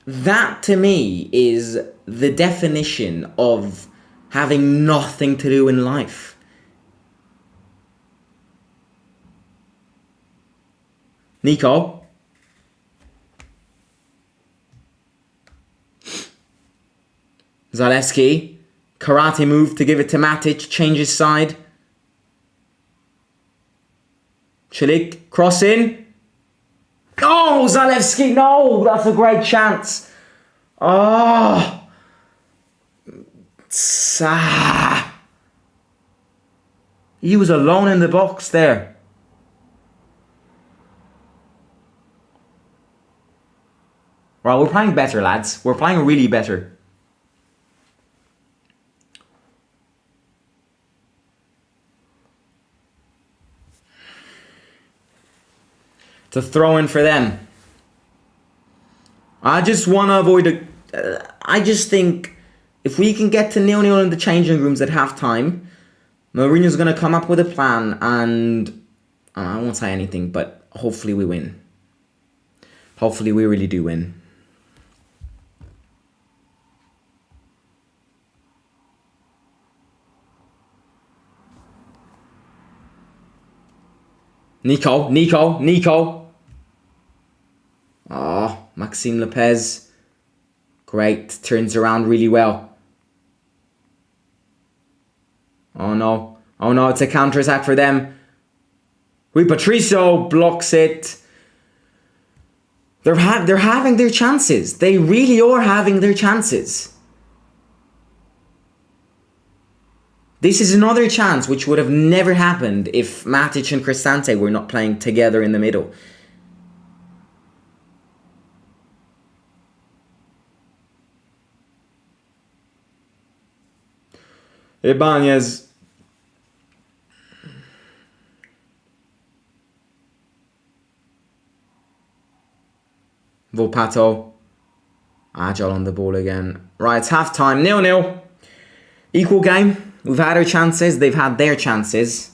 that to me is the definition of having nothing to do in life. Nico? Zalewski. Karate move to give it to Matic. Changes side. Chilik. Cross in. Oh, Zalewski. No, that's a great chance. Oh. He was alone in the box there. Right, we're playing better, lads. We're playing really better. To throw in for them. I just want to avoid I just think if we can get to 0-0 in the changing rooms at half-time, Mourinho's going to come up with a plan and I won't say anything, but hopefully we win. Hopefully we really do win. Nico. Oh, Maxime Lopez. Great, turns around really well. Oh no, it's a counter-attack for them. Rui Patricio blocks it. They're having their chances. They really are having their chances. This is another chance which would have never happened if Matic and Cristante were not playing together in the middle. Ibanez. Volpato. Agile on the ball again. Right, it's half time. 0-0. Equal game. We've had our chances. They've had their chances.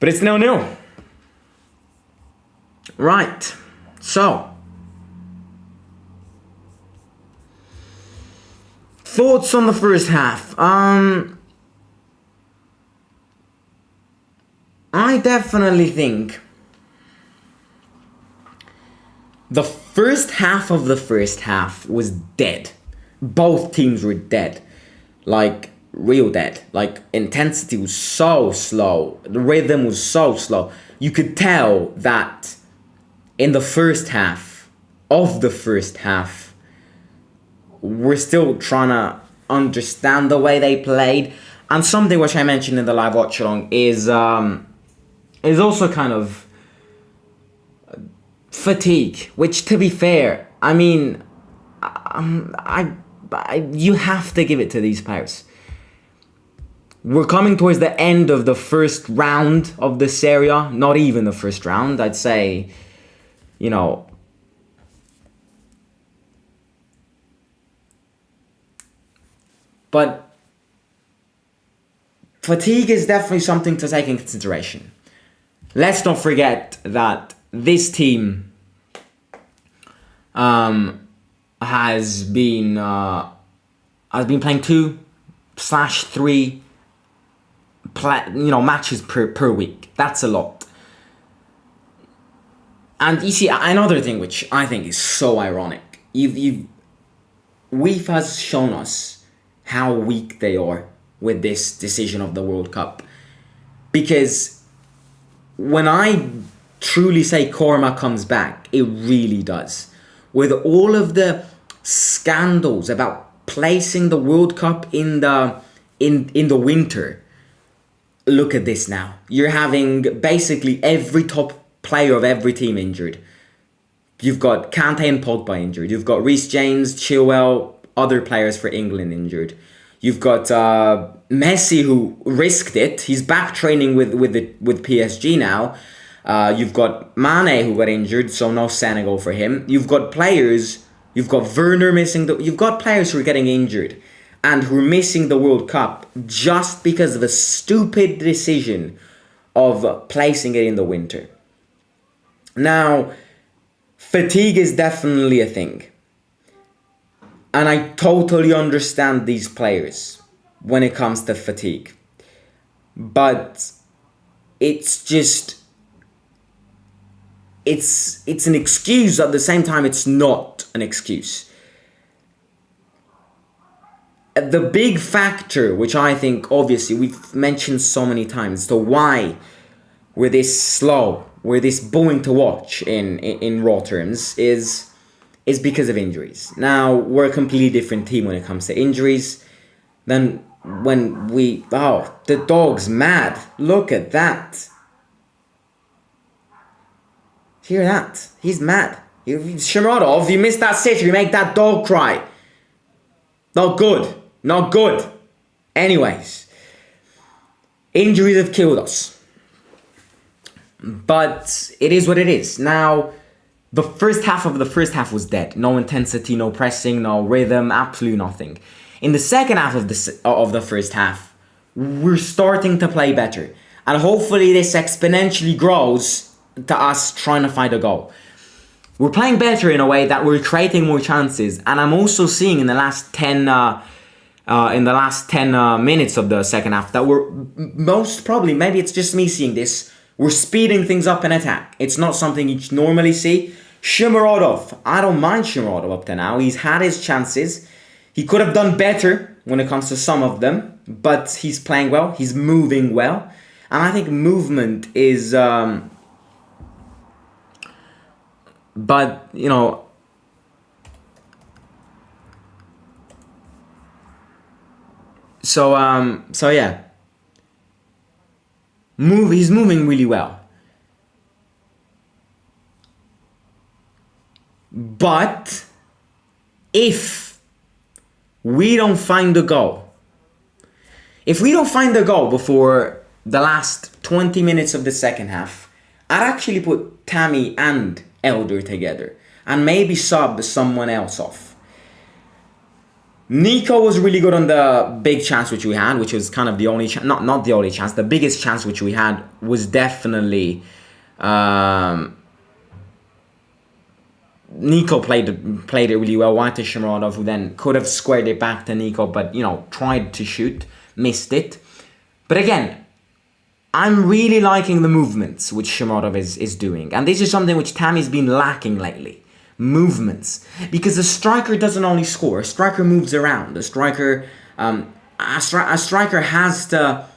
But it's 0-0. Right. So. Thoughts on the first half? I definitely think the first half of the first half was dead. Both teams were dead. Like, real dead. Like, intensity was so slow. The rhythm was so slow. You could tell that in the first half of the first half, we're still trying to understand the way they played. And something which I mentioned in the live watch-along is also kind of fatigue, which, to be fair, I mean, you have to give it to these players. We're coming towards the end of the first round of the Serie, not even the first round. I'd say, you know, but fatigue is definitely something to take in consideration. Let's not forget that this team has been playing 2/3 matches per week. That's a lot. And you see, another thing which I think is so ironic. UEFA has shown us how weak they are with this decision of the World Cup. Because when I truly say Korma comes back, it really does. With all of the scandals about placing the World Cup in the winter, look at this now. You're having basically every top player of every team injured. You've got Kante and Pogba injured. You've got Reece James, Chilwell, other players for England injured. You've got Messi, who risked it. He's back training with PSG now. You've got Mane, who got injured, so no Senegal for him. You've got players. You've got Werner missing. You've got players who are getting injured, and who are missing the World Cup just because of a stupid decision of placing it in the winter. Now, fatigue is definitely a thing. And I totally understand these players when it comes to fatigue. But it's just... It's an excuse. At the same time, it's not an excuse. The big factor, which I think, obviously, we've mentioned so many times, the why we're this slow, we're this boring to watch in raw terms, is because of injuries. Now, we're a completely different team when it comes to injuries than when we... Oh, the dog's mad. Look at that. Hear that? He's mad. Shomurodov, you missed that sitter. You make that dog cry. Not good. Not good. Anyways. Injuries have killed us. But it is what it is. Now, the first half was dead. No intensity, no pressing, no rhythm, absolutely nothing. In the second half of the first half, we're starting to play better. And hopefully this exponentially grows to us trying to find a goal. We're playing better in a way that we're creating more chances, and I'm also seeing in the last 10 minutes of the second half that we're most probably, maybe it's just me seeing this, we're speeding things up in attack. It's not something you normally see. Shomurodov, I don't mind Shomurodov up to now. He's had his chances. He could have done better when it comes to some of them, but he's playing well. He's moving well, and I think movement is. But, you know, so yeah, he's moving really well. But if we don't find the goal, before the last 20 minutes of the second half, I'd actually put Tammy and Elder together and maybe sub someone else off. Nico was really good on the big chance which we had, which was kind of the only chance, not the only chance, the biggest chance which we had was definitely Nico played it really well. Wide to Shomurodov, who then could have squared it back to Nico, but, you know, tried to shoot, missed it. But again, I'm really liking the movements which Shomurodov is doing. And this is something which Tammy's been lacking lately. Movements. Because a striker doesn't only score. A striker moves around. A striker has to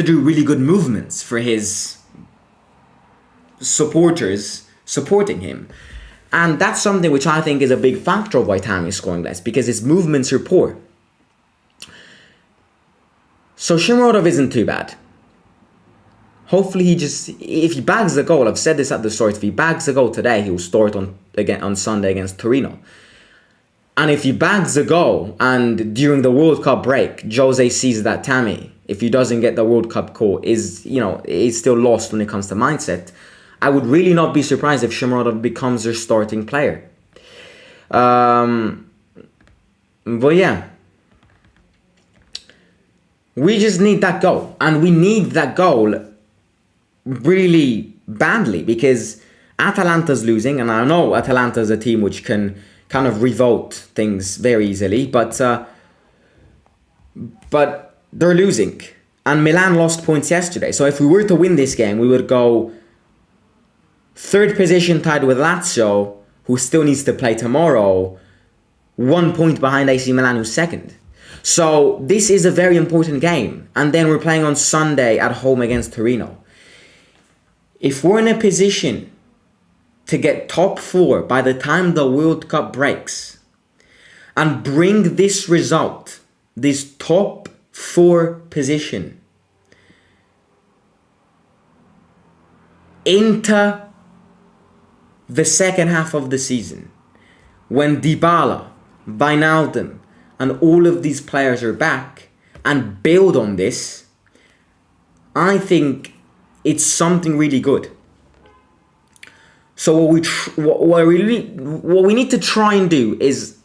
do really good movements for his supporters supporting him. And that's something which I think is a big factor of why Tammy is scoring less. Because his movements are poor. So Shomurodov isn't too bad. Hopefully if he bags the goal, I've said this at the start, if he bags the goal today, he'll start on Sunday against Torino. And if he bags the goal and during the World Cup break, Jose sees that Tammy, if he doesn't get the World Cup call, is still lost when it comes to mindset, I would really not be surprised if Shomurodov becomes their starting player. But yeah. We just need that goal. And we need that goal really badly, because Atalanta's losing, and I know Atalanta's a team which can kind of revolt things very easily, but they're losing, and Milan lost points yesterday. So if we were to win this game, we would go third position tied with Lazio, who still needs to play tomorrow, 1 point behind AC Milan, who's second. So this is a very important game, and then we're playing on Sunday at home against Torino. If we're in a position to get top 4 by the time the World Cup breaks and bring this result, this top 4 position, into the second half of the season, when Dybala, Wijnaldum, and all of these players are back, and build on this, I think it's something really good. So what we need to try and do is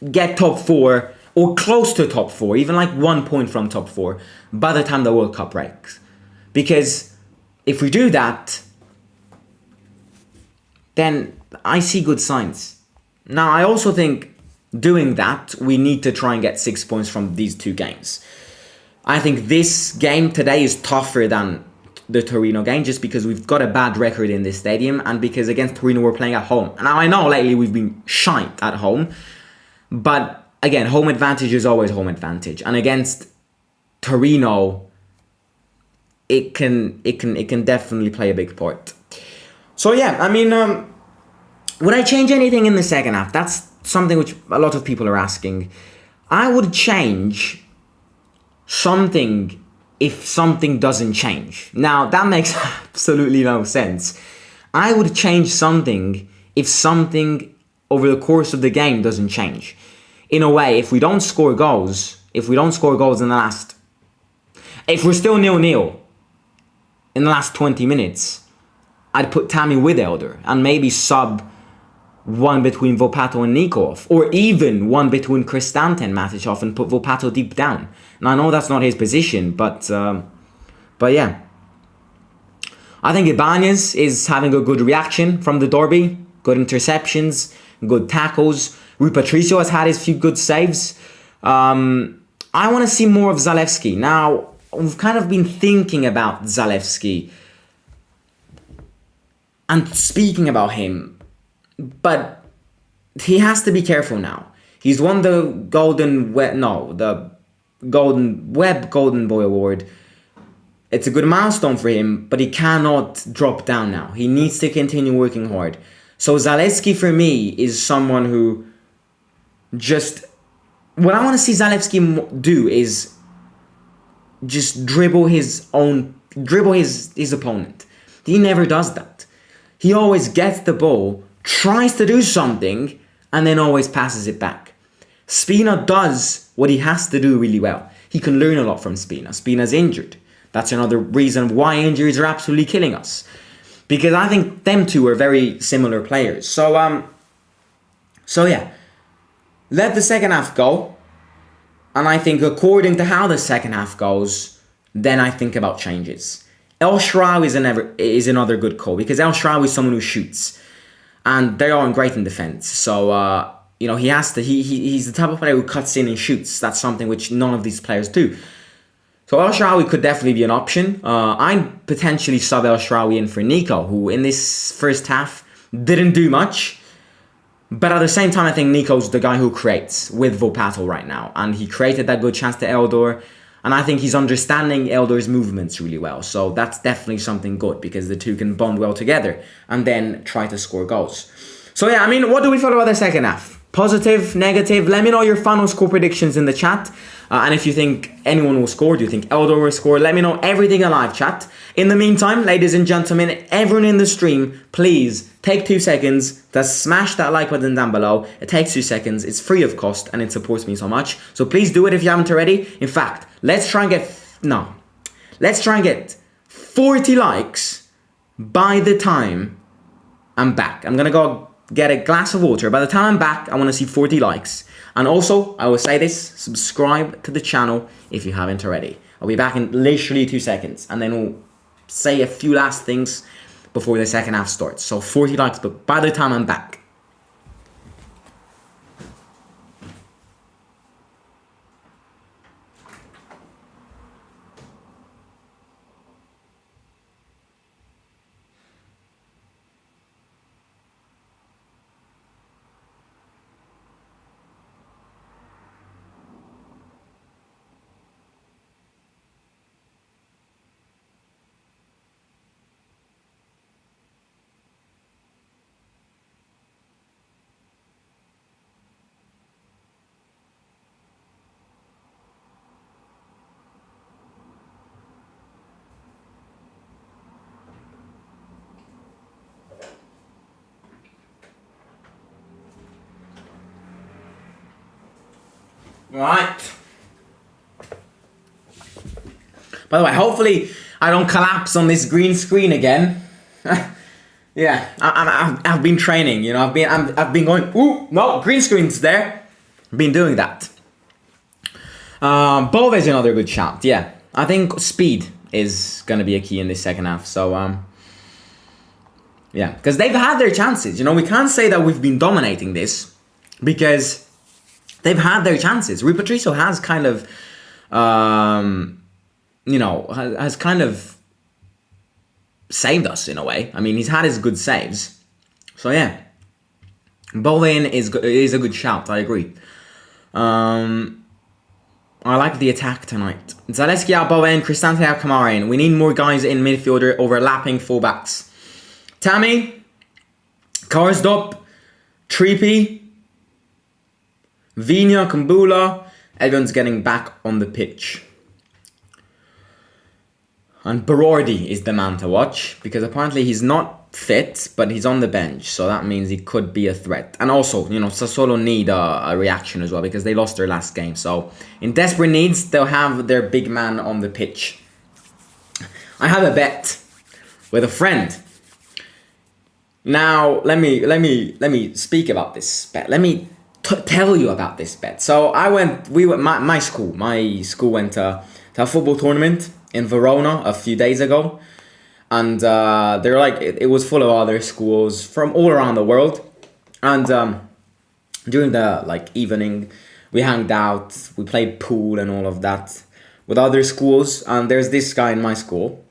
get top 4 or close to top 4, even like 1 point from top 4 by the time the World Cup breaks. Because if we do that, then I see good signs. Now, I also think doing that, we need to try and get 6 points from these 2 games. I think this game today is tougher than the Torino game, just because we've got a bad record in this stadium, and because against Torino we're playing at home. Now, I know lately we've been shite at home, but again, home advantage is always home advantage, and against Torino, it can definitely play a big part. So yeah, I mean, would I change anything in the second half? That's something which a lot of people are asking. I would change something if something doesn't change. Now, that makes absolutely no sense. I would change something if something over the course of the game doesn't change. In a way, if we don't score goals in the last... If we're still 0-0 in the last 20 minutes, I'd put Tammy with Elder and maybe sub one between Volpato and Nikov, or even one between Cristante and Matic off and put Volpato deep down. And I know that's not his position, but yeah. I think Ibanez is having a good reaction from the derby, good interceptions, good tackles. Rui Patricio has had his few good saves. I want to see more of Zalewski. Now, we've kind of been thinking about Zalewski and speaking about him, but he has to be careful now. He's won the Golden Boy Award. It's a good milestone for him, but he cannot drop down now. He needs to continue working hard. So Zalewski for me is someone who just... What I want to see Zalewski do is just dribble his opponent. He never does that. He always gets the ball, tries to do something, and then always passes it back. Spina does what he has to do really well. He can learn a lot from Spina. Spina's injured. That's another reason why injuries are absolutely killing us. Because I think them two are very similar players. So yeah. Let the second half go. And I think according to how the second half goes, then I think about changes. El Shaarawy is another good call, because El Shaarawy is someone who shoots, and they aren't great in defense. So he's the type of player who cuts in and shoots. That's something which none of these players do. So El Shaarawy could definitely be an option. I'd potentially sub El Shaarawy in for Nico, who in this first half didn't do much. But at the same time, I think Nico's the guy who creates with Volpato right now. And he created that good chance to Eldor. And I think he's understanding Eldor's movements really well. So that's definitely something good, because the two can bond well together and then try to score goals. So yeah, I mean, what do we feel about the second half? Positive, negative? Let me know your final score predictions in the chat. And if you think anyone will score, do you think Eldor will score? Let me know everything in live chat. In the meantime, ladies and gentlemen, everyone in the stream, please take 2 seconds to smash that like button down below. It takes 2 seconds, it's free of cost, and it supports me so much. So please do it if you haven't already. In fact, let's try and get 40 likes by the time I'm back. I'm gonna go get a glass of water. By the time I'm back, I want to see 40 likes. And also, I will say this, subscribe to the channel if you haven't already. I'll be back in literally 2 seconds, and then we'll say a few last things before the second half starts. So 40 likes, but by the time I'm back. Right. By the way, hopefully I don't collapse on this green screen again. Yeah, I've been training, you know. I've been going. Ooh, no, green screen's there. I've been doing that. Bove is another good shout. Yeah, I think speed is going to be a key in this second half. So, yeah, because they've had their chances. You know, we can't say that we've been dominating this because they've had their chances. Rui Patricio has kind of, you know, has kind of saved us in a way. I mean, he's had his good saves. So, yeah, Bowen is a good shout. I agree. I like the attack tonight. Zaleski out, Bowen, Cristante out, Kamara in. We need more guys in midfielder, overlapping fullbacks. Tammy, Karsdorp, Trippi, Vigna, Kumbula. Everyone's getting back on the pitch. And Berardi is the man to watch because apparently he's not fit, but he's on the bench, so that means he could be a threat. And also, you know, Sassuolo need a reaction as well because they lost their last game. So in desperate needs, they'll have their big man on the pitch. I have a bet with a friend. Now let me speak about this bet. Let me tell you about this bet. So my school went to a football tournament in Verona a few days ago. And they're like, it was full of other schools from all around the world. And during the evening, we hanged out, we played pool and all of that with other schools. And there's this guy in my school,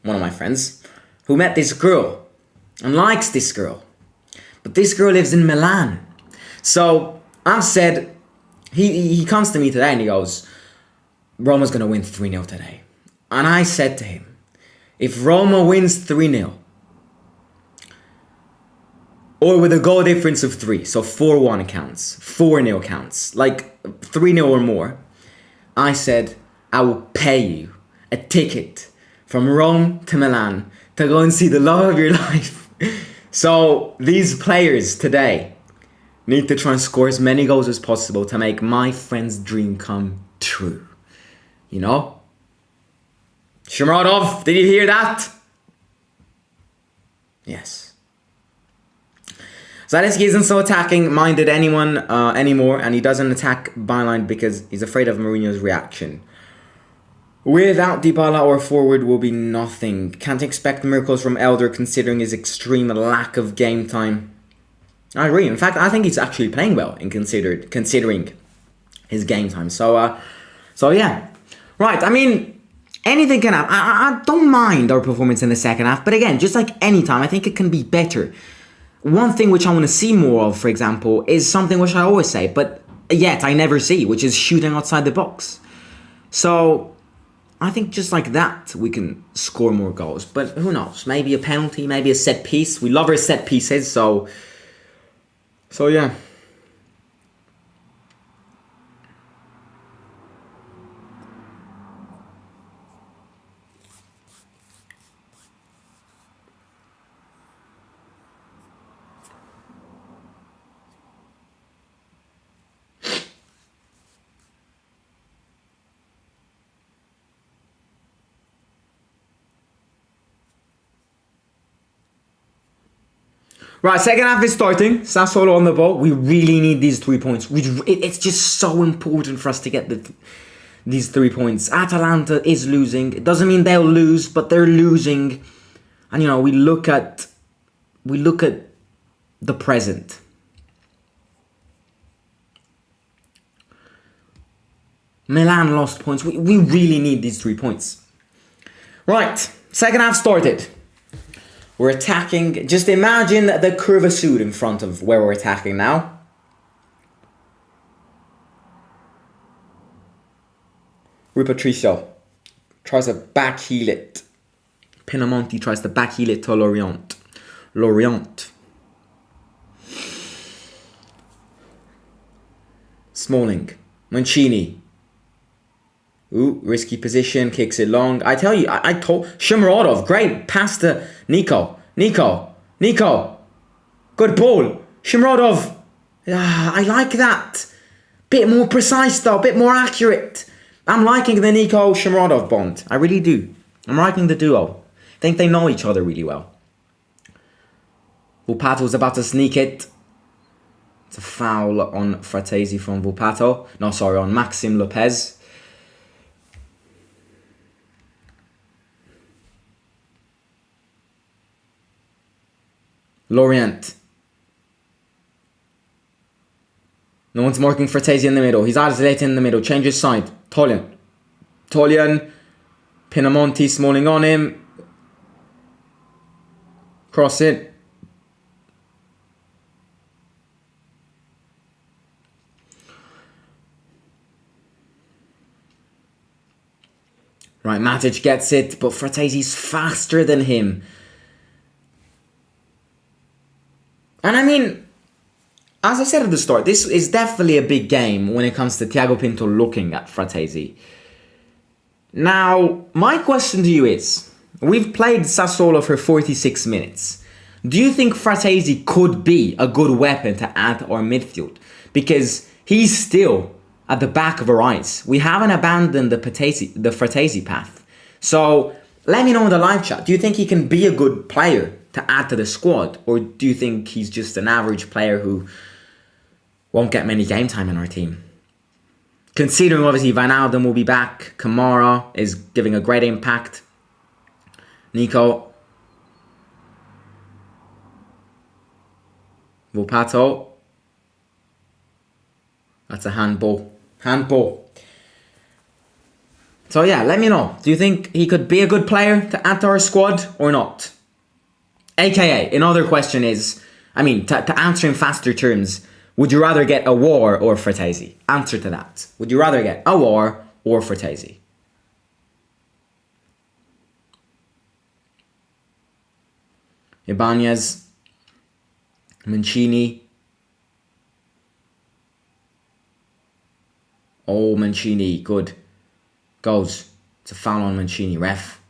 one of my friends, who met this girl and likes this girl. But this girl lives in Milan. So I said, he comes to me today and he goes, Roma's going to win 3-0 today. And I said to him, if Roma wins 3-0, or with a goal difference of 3, so 4-1 counts, 4-0 counts, like 3-0 or more, I said, I will pay you a ticket from Rome to Milan to go and see the love of your life. So these players today need to try and score as many goals as possible to make my friend's dream come true. You know? Shmurodov, did you hear that? Yes. Zaleski isn't so attacking minded anymore, and he doesn't attack byline because he's afraid of Mourinho's reaction. Without Dybala or forward will be nothing. Can't expect miracles from Elder considering his extreme lack of game time. I agree. In fact, I think he's actually playing well in considering his game time. So yeah. Right, I mean, anything can happen. I don't mind our performance in the second half, but again, just like any time, I think it can be better. One thing which I want to see more of, for example, is something which I always say, but yet I never see, which is shooting outside the box. So I think just like that, we can score more goals. But who knows? Maybe a penalty, maybe a set piece. We love our set pieces, so yeah. Right, second half is starting. Sassuolo on the ball. We really need these 3 points. It's just so important for us to get these 3 points. Atalanta is losing. It doesn't mean they'll lose, but they're losing. And you know, we look at the present. Milan lost points. We really need these 3 points. Right, second half started. We're attacking. Just imagine the curvature in front of where we're attacking now. Rui Patricio tries to back heel it. Pinamonti tries to back heel it to Lorient. Smalling. Mancini. Ooh, risky position, kicks it long. I tell you, I told Shmurodov, great pass to Nico. Good ball. Shmurodov. I like that. Bit more precise though, bit more accurate. I'm liking the Nico Shmurodov bond. I really do. I'm liking the duo. I think they know each other really well. Volpato's about to sneak it. It's a foul on Fratesi from Volpato. No, sorry, on Maxim Lopez. Lorient. No one's marking Fratesi in the middle. He's isolated in the middle. Changes side. Tolian. Pinamonti, Smalling on him. Cross it. Right, Matic gets it, but Fratesi's faster than him. And I mean, as I said at the start, this is definitely a big game when it comes to Thiago Pinto looking at Fratesi. Now, my question to you is, we've played Sassuolo for 46 minutes. Do you think Fratesi could be a good weapon to add to our midfield? Because he's still at the back of our eyes. We haven't abandoned the Fratesi path. So, let me know in the live chat. Do you think he can be a good player to add to the squad? Or do you think he's just an average player who won't get many game time in our team? Considering obviously Wijnaldum will be back. Kamara is giving a great impact. Nico. Volpato. That's a handball. So yeah, let me know. Do you think he could be a good player to add to our squad or not? AKA, another question is, to answer in faster terms, would you rather get Aouar or Fratesi? Answer to that. Would you rather get Aouar or Fratesi? Ibanez. Mancini. Oh, Mancini, good. Goes. It's a foul on Mancini, ref.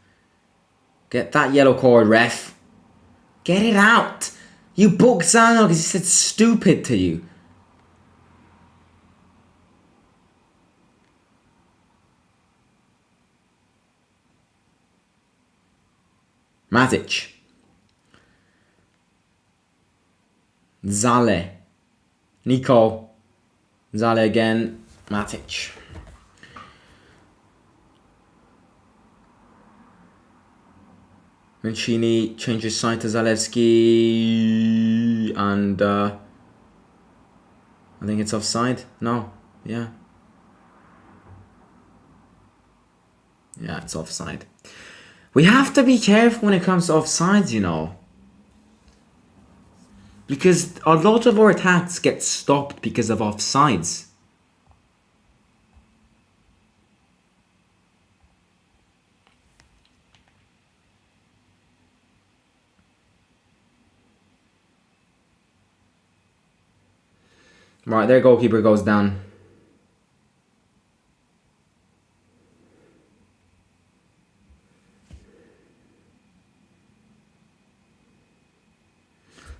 Get that yellow card, ref. Get it out. You booked Zano because he said stupid to you. Matic. Zale. Nico. Zale again. Matic. Mancini changes side to Zalewski. And I think it's offside. No. Yeah. Yeah, it's offside. We have to be careful when it comes to offsides, you know. Because a lot of our attacks get stopped because of offsides. Right, their goalkeeper goes down.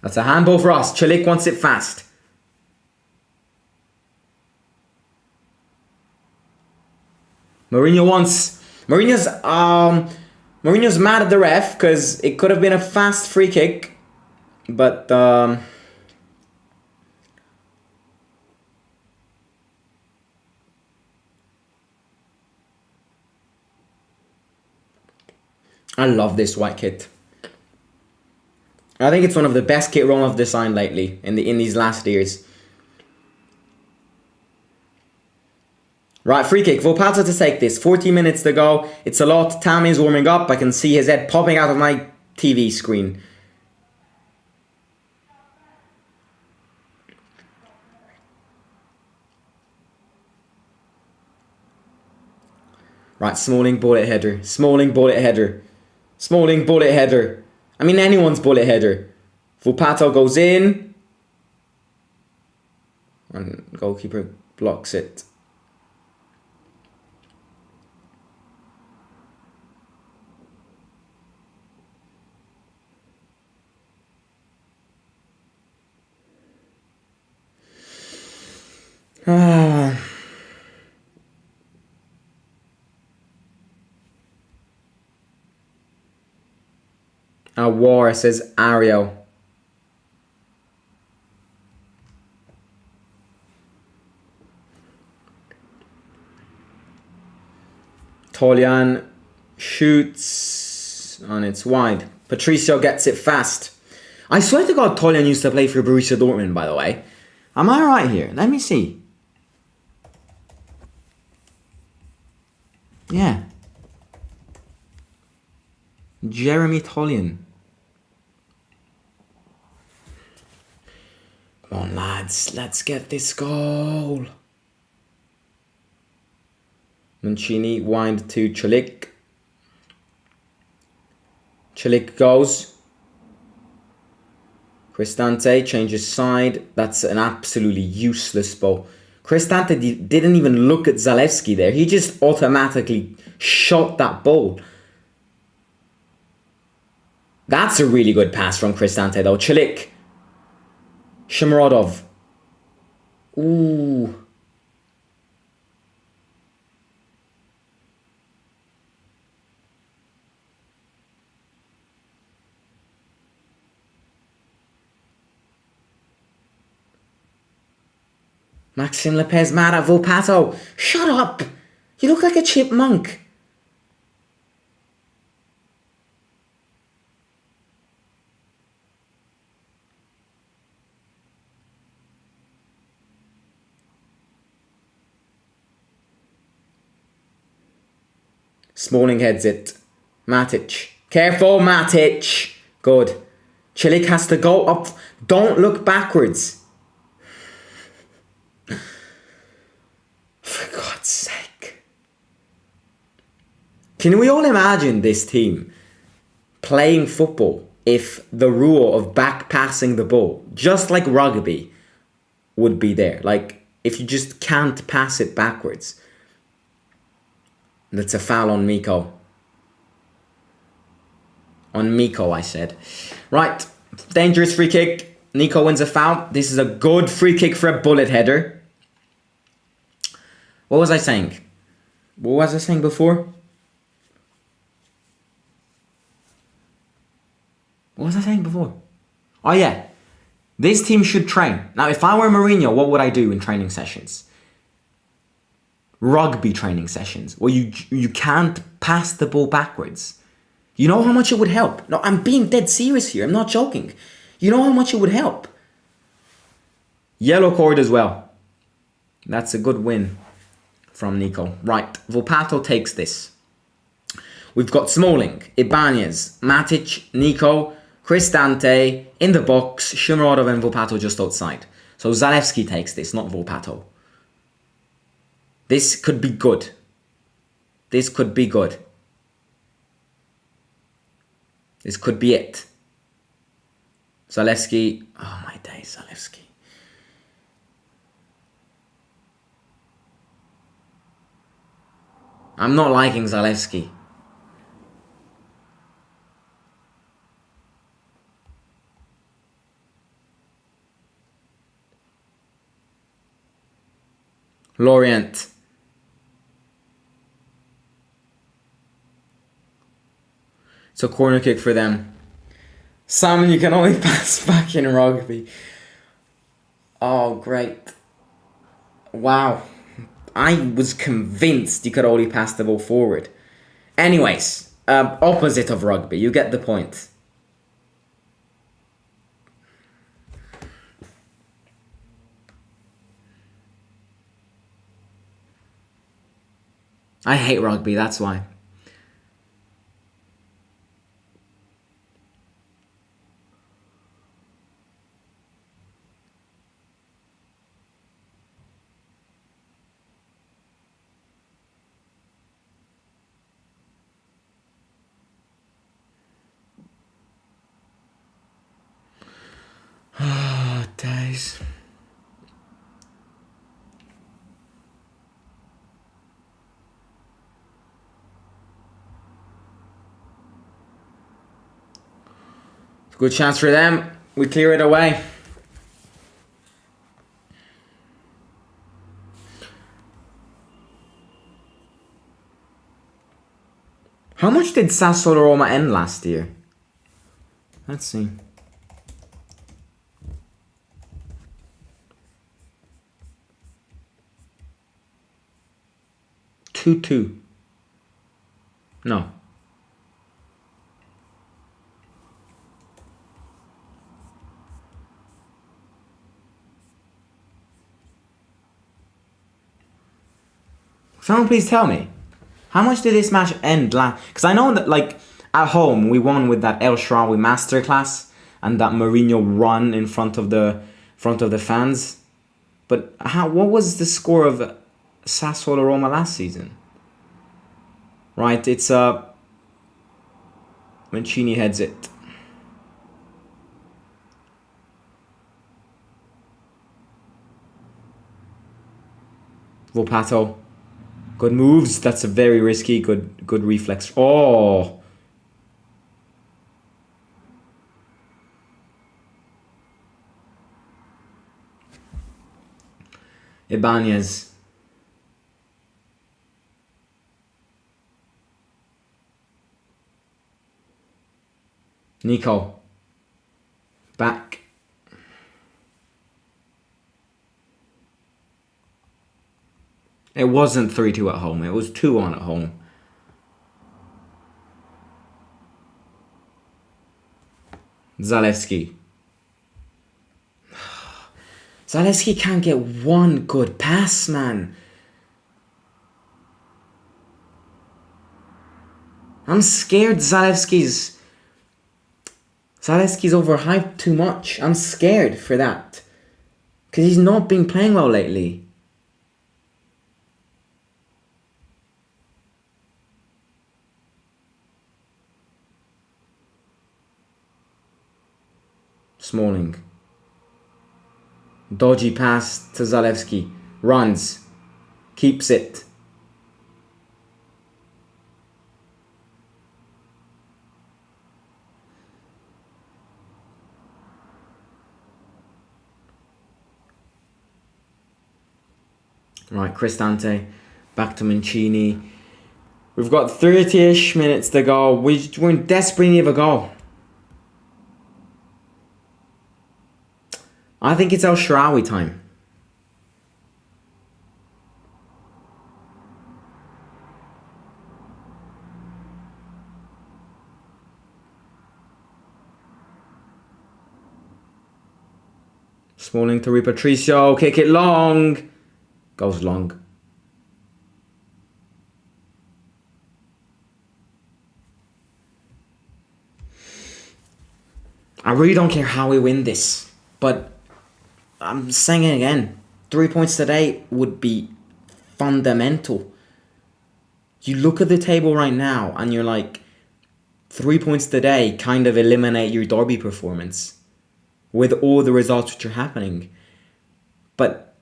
That's a handball for us. Celik wants it fast. Mourinho's mad at the ref because it could have been a fast free kick, but I love this white kit. I think it's one of the best kit Roma designed lately in these last years. Right, free kick. Volpato to take this. 40 minutes to go. It's a lot. Tammy's warming up. I can see his head popping out of my TV screen. Right, Smalling bullet header. Smalling bullet header. Smalling bullet header. I mean, anyone's bullet header. Volpato goes in. And goalkeeper blocks it. A war says Ariel. Tolian shoots and it's wide. Patricio gets it fast. I swear to God, Tolian used to play for Borussia Dortmund, by the way. Am I right here? Let me see. Yeah. Jeremy Tolian. Come on, lads. Let's get this goal. Mancini, wind to Celik. Celik goes. Cristante changes side. That's an absolutely useless ball. Cristante didn't even look at Zalewski there. He just automatically shot that ball. That's a really good pass from Cristante though. Celik. Shomurodov. Ooh. Maxime Lopez mad at Volpato. Shut up! You look like a chipmunk. Smalling heads it. Matic. Careful, Matic. Good. Celik has to go up. Don't look backwards. For God's sake. Can we all imagine this team playing football if the rule of back passing the ball, just like rugby, would be there? Like, if you just can't pass it backwards. That's a foul on Miko. On Miko, I said. Right. Dangerous free kick. Nico wins a foul. This is a good free kick for a bullet header. What was I saying? What was I saying before? What was I saying before? Oh yeah. This team should train. Now, if I were Mourinho, what would I do in training sessions? Rugby training sessions. Where you can't pass the ball backwards. You know how much it would help? No, I'm being dead serious here. I'm not joking. You know how much it would help? Yellow cord as well. That's a good win from Nico. Right, Volpato takes this. We've got Smalling, Ibanez, Matic, Nico, Cristante in the box, Shomurodov and Volpato just outside. So Zalewski takes this, not Volpato. This could be good. This could be good. This could be it. Zalewski. Oh my days, Zalewski. I'm not liking Zalewski. Lorient. It's a corner kick for them. Simon, you can only pass back in rugby. Oh, great. Wow. I was convinced you could only pass the ball forward. Anyways, opposite of rugby. You get the point. I hate rugby, that's why. Oh, days. Good chance for them. We clear it away. How much did Sassuolo Roma end last year? Let's see. 2-2. No. Someone please tell me. How much did this match end last? Because I know that, like, at home, we won with that El Shaarawy masterclass and that Mourinho run in front of the fans. But what was the score of Sassuolo Roma last season? Right, it's Mancini heads it. Volpato. Good moves. That's a very risky, good reflex. Oh. Ibanez. Nico. Back. It wasn't 3-2 at home. It was 2-1 at home. Zalewski. Zalewski can't get one good pass, man. I'm scared Zalewski's overhyped too much. I'm scared for that. Because he's not been playing well lately. Smalling. Dodgy pass to Zalewski. Runs. Keeps it. Right, Cristante. Back to Mancini. We've got 30-ish minutes to go. We're in desperate need of a goal. I think it's El Shaarawy time. Smalling to Rui Patricio. Kick it long. Goes long. I really don't care how we win this, but I'm saying it again. 3 points today would be fundamental. You look at the table right now and you're like, 3 points today kind of eliminate your derby performance with all the results which are happening. But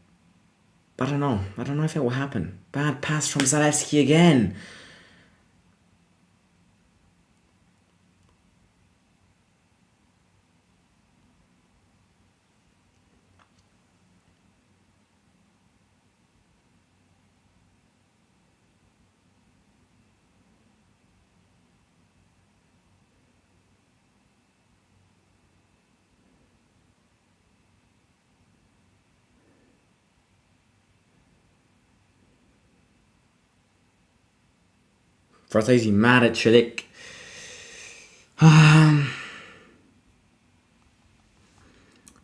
I don't know. I don't know if it will happen. Bad pass from Zalewski again. Fratesi mad at Chilik.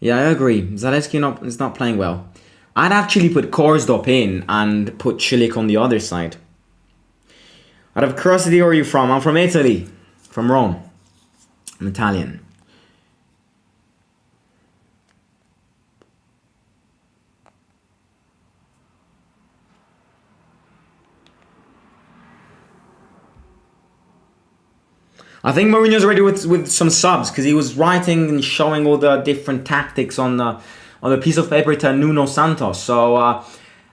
Yeah, I agree. Zalewski is not playing well. I'd actually put Korsdorp in and put Chilik on the other side. Out of curiosity, where are you from? I'm from Italy. From Rome. I'm Italian. I think Mourinho's ready with some subs because he was writing and showing all the different tactics on the piece of paper to Nuno Santos. So I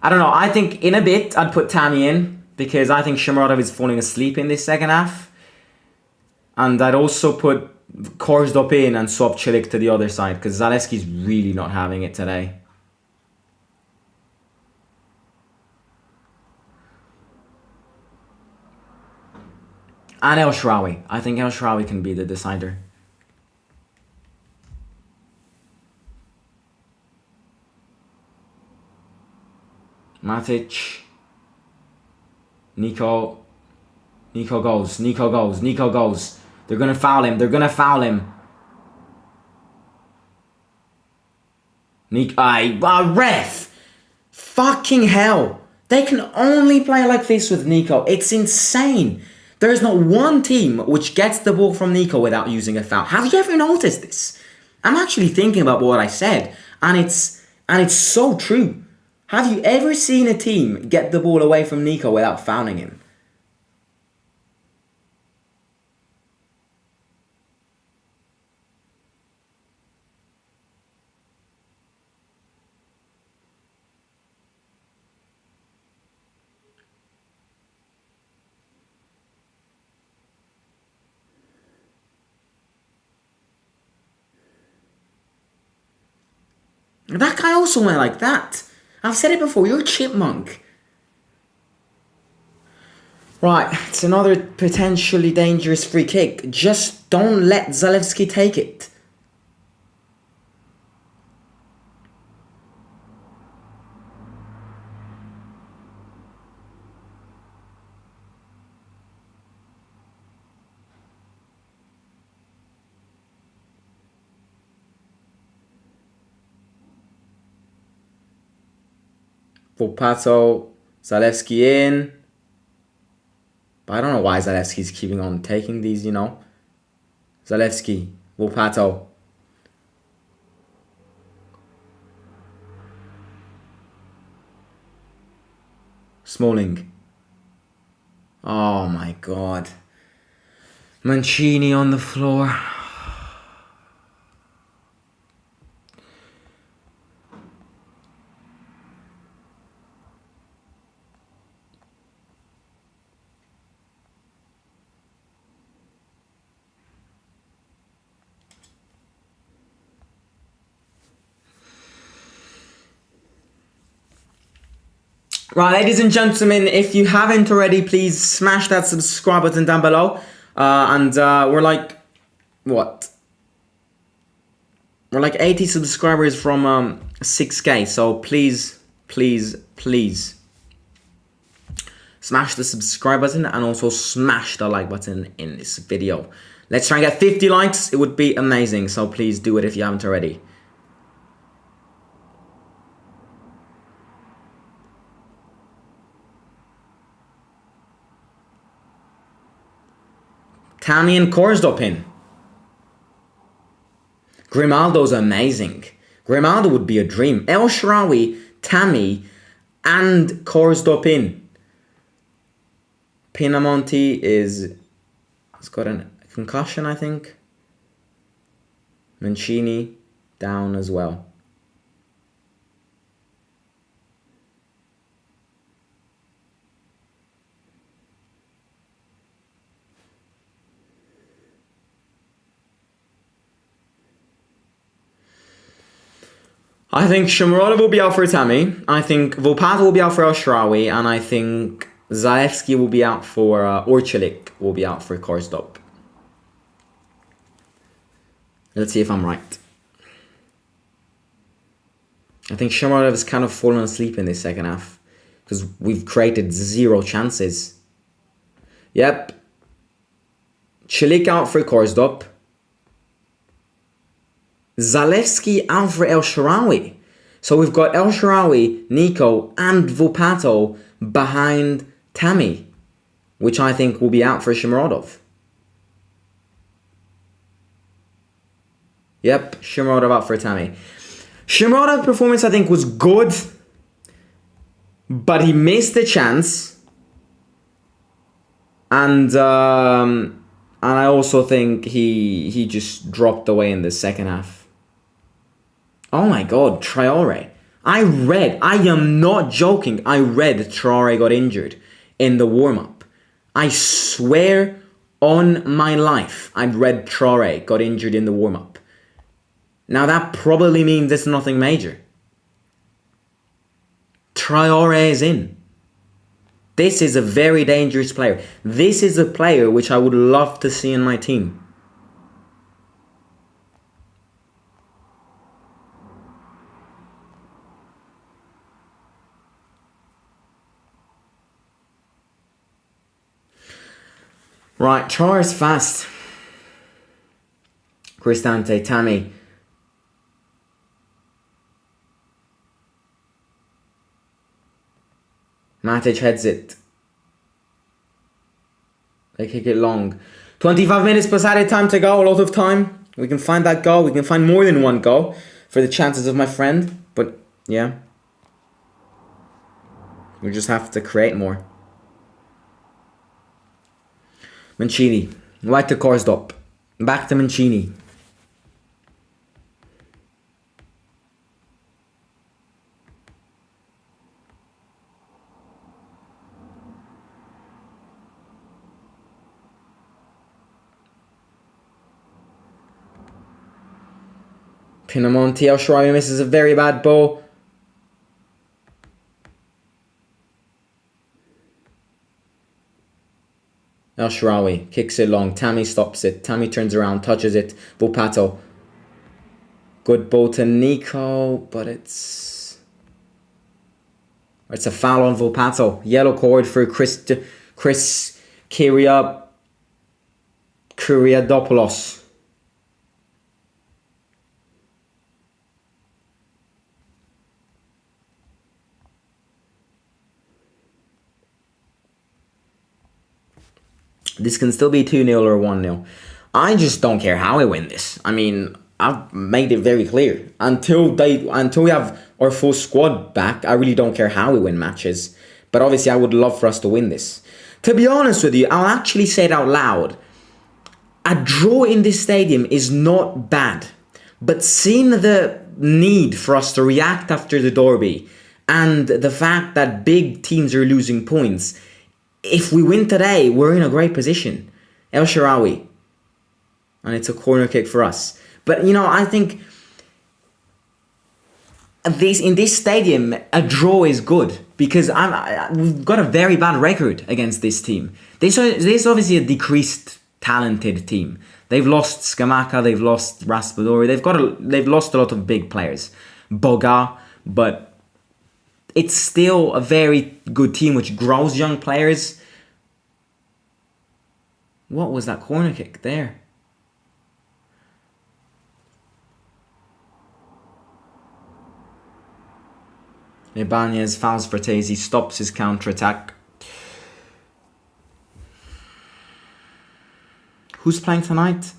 don't know. I think in a bit I'd put Tammy in because I think Shomurodov is falling asleep in this second half, and I'd also put Korsdorp in and swap Chilik to the other side because Zalewski's really not having it today. And El Shaarawy. I think El Shaarawy can be the decider. Matic. Nico goes. They're going to foul him. Ref! Fucking hell! They can only play like this with Nico. It's insane. There is not one team which gets the ball from Nico without using a foul. Have you ever noticed this? I'm actually thinking about what I said, and it's so true. Have you ever seen a team get the ball away from Nico without fouling him? That guy also went like that. I've said it before, you're a chipmunk. Right, it's another potentially dangerous free kick. Just don't let Zalewski take it. Volpato, Zalewski in. But I don't know why Zalewski's keeping on taking these, you know. Zalewski, Volpato. Smalling. Oh my god. Mancini on the floor. Right, ladies and gentlemen, if you haven't already, please smash that subscribe button down below. We're like, what? We're like 80 subscribers from 6K, so please, please, please smash the subscribe button and also smash the like button in this video. Let's try and get 50 likes. It would be amazing, so please do it if you haven't already. Tammy and Korsdorp in. Grimaldo's amazing. Grimaldo would be a dream. El Shaarawy, Tammy, and Korsdorp in. Pinamonti has got a concussion, I think. Mancini down as well. I think Shomurodov will be out for Tammy. I think Volpato will be out for El Shaarawy. And I think Zalewski will be out for... Orchalik will be out for Korsdorp. Let's see if I'm right. I think Shomurodov has kind of fallen asleep in this second half. Because we've created 0 chances. Yep. Chilik out for Korsdorp. Zalewski out for El Shaarawy. So we've got El Shaarawy, Nico, and Volpato behind Tammy, which I think will be out for Shomurodov. Yep, Shomurodov out for Tammy. Shomurodov's performance, I think, was good, but he missed the chance. And I also think he just dropped away in the second half. Oh my god, Traore. I am not joking, I read Traore got injured in the warm-up. I swear on my life, I'd read Traore got injured in the warm-up. Now that probably means it's nothing major. Traore is in. This is a very dangerous player. This is a player which I would love to see in my team. Right, Traore is fast. Cristante, Tammy. Matic heads it. They kick it long. 25 minutes plus added time to go. A lot of time. We can find that goal. We can find more than one goal for the chances of my friend. But, yeah. We just have to create more. Mancini. Right to Korsdorp. Back to Mancini. Pinamonti. El Shaarawy misses a very bad ball. El Shaarawy kicks it long. Tammy stops it. Tammy turns around, touches it. Volpato. Good ball to Nico, but it's a foul on Volpato. Yellow card for Chris Kyriadopoulos. This can still be 2-0 or 1-0. I just don't care how we win this. I mean, I've made it very clear. Until we have our full squad back, I really don't care how we win matches. But obviously, I would love for us to win this. To be honest with you, I'll actually say it out loud. A draw in this stadium is not bad. But seeing the need for us to react after the derby and the fact that big teams are losing points, if we win today, we're in a great position. El Shaarawy. And it's a corner kick for us. But, you know, I think in this stadium, a draw is good. Because we've got a very bad record against this team. This is obviously a decreased, talented team. They've lost Scamacca, they've lost Raspadori. They've lost a lot of big players. Boga, but it's still a very good team which grows young players. What was that corner kick there? Ibanez fouls Frattesi, stops his counter-attack. Who's playing tonight?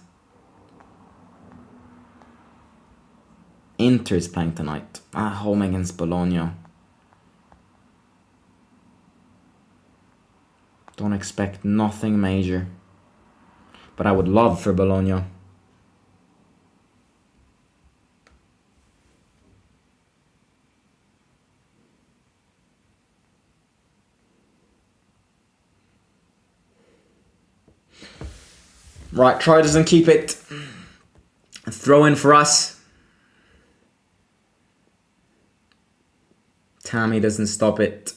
Inter's playing tonight. Home against Bologna. Don't expect nothing major. But I would love for Bologna. Right, Troy doesn't keep it. Throw in for us. Tammy doesn't stop it.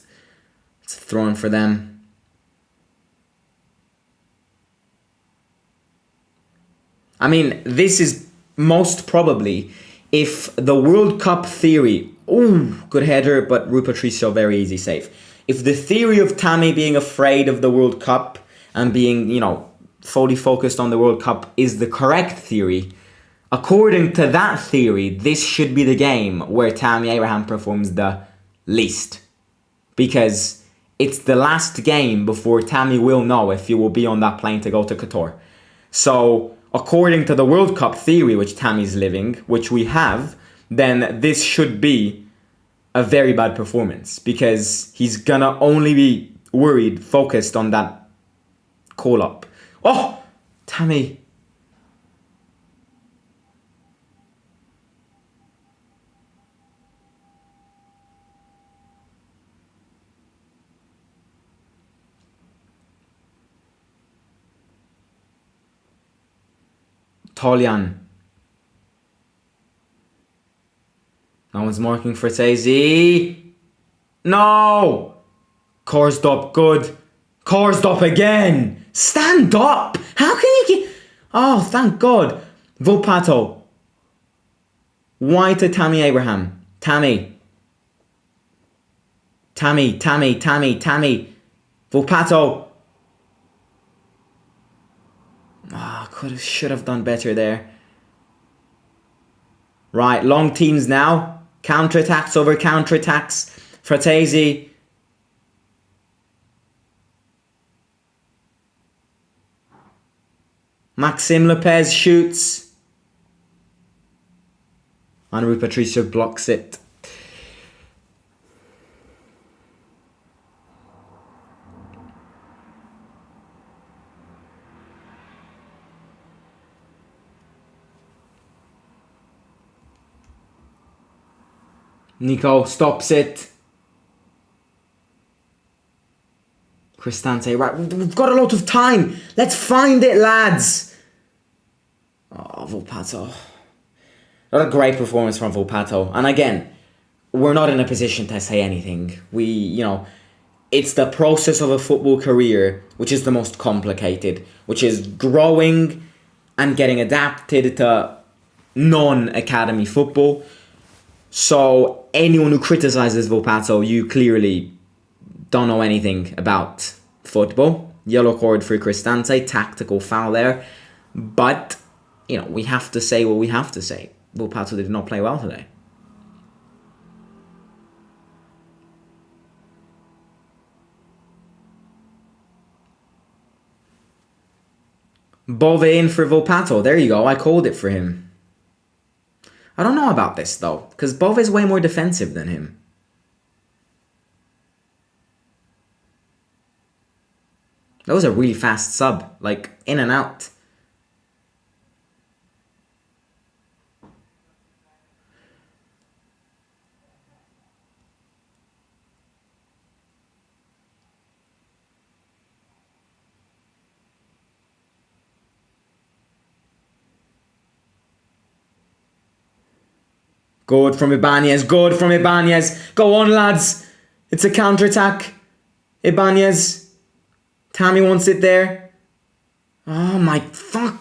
It's a throw in for them. I mean, this is most probably if the World Cup theory... Ooh, good header, but Rui Patricio, very easy save. If the theory of Tammy being afraid of the World Cup and being, you know, fully focused on the World Cup is the correct theory, according to that theory, this should be the game where Tammy Abraham performs the least. Because it's the last game before Tammy will know if he will be on that plane to go to Qatar. So, according to the World Cup theory, which Tammy's living, which we have, then this should be a very bad performance. Because he's gonna only be worried, focused on that call-up. Oh! Tammy. Tolian. No one's marking for Frattesi. No! Korsdorp, good. Korsdorp again! Stand up! How can you get... Oh, thank God. Volpato. Why to Tammy Abraham? Tammy. Volpato. Should have done better there. Right, long teams now. Counter-attacks over counter-attacks. Frattesi. Maxim Lopez shoots. And Rui Patricio blocks it. Nico stops it. Cristante, right, we've got a lot of time. Let's find it, lads. Oh, Volpato. Not a great performance from Volpato. And again, we're not in a position to say anything. It's the process of a football career which is the most complicated, which is growing and getting adapted to non-academy football. So anyone who criticises Volpato, you clearly don't know anything about football. Yellow card for Cristante, tactical foul there. But, we have to say what we have to say. Volpato did not play well today. Bove in for Volpato. There you go. I called it for him. I don't know about this, though, because Bove is way more defensive than him. That was a really fast sub. Like, in and out. Good from Ibanez. Good from Ibanez. Go on, lads. It's a counter-attack. Ibanez. Tammy wants it there. Oh, my fuck.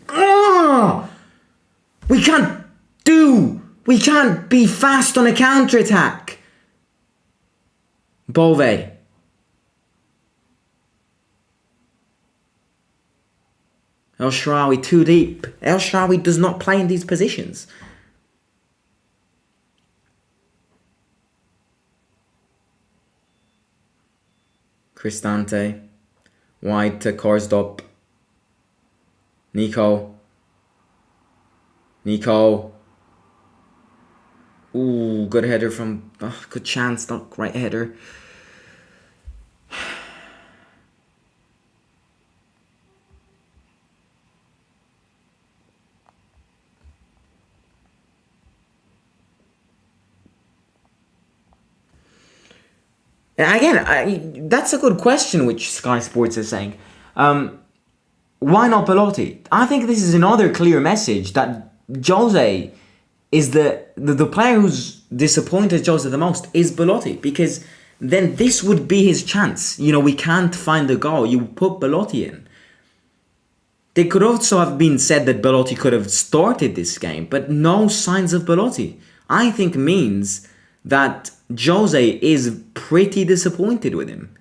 Oh! We can't be fast on a counter-attack. Bove. El Shaarawy too deep. El Shaarawy does not play in these positions. Cristante. Wide to Karsdorp. Nico. Ooh, good header from... Oh, good chance, not great header. Again, that's a good question, which Sky Sports is saying. Why not Belotti? I think this is another clear message that Jose is the player who's disappointed Jose the most is Belotti, because then this would be his chance. We can't find the goal. You put Belotti in. They could also have been said that Belotti could have started this game, but no signs of Belotti. I think means that Jose is pretty disappointed with him.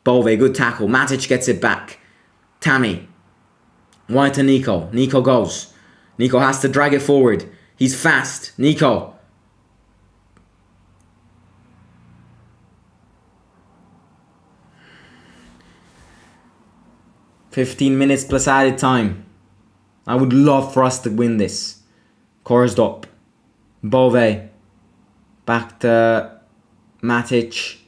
Bove, good tackle. Matic gets it back. Tammy. Wide to Nico. Nico goes. Nico has to drag it forward. He's fast. Nico. "15 minutes plus added time. I would love for us to win this." Karsdorp. Bove. Back to Matic.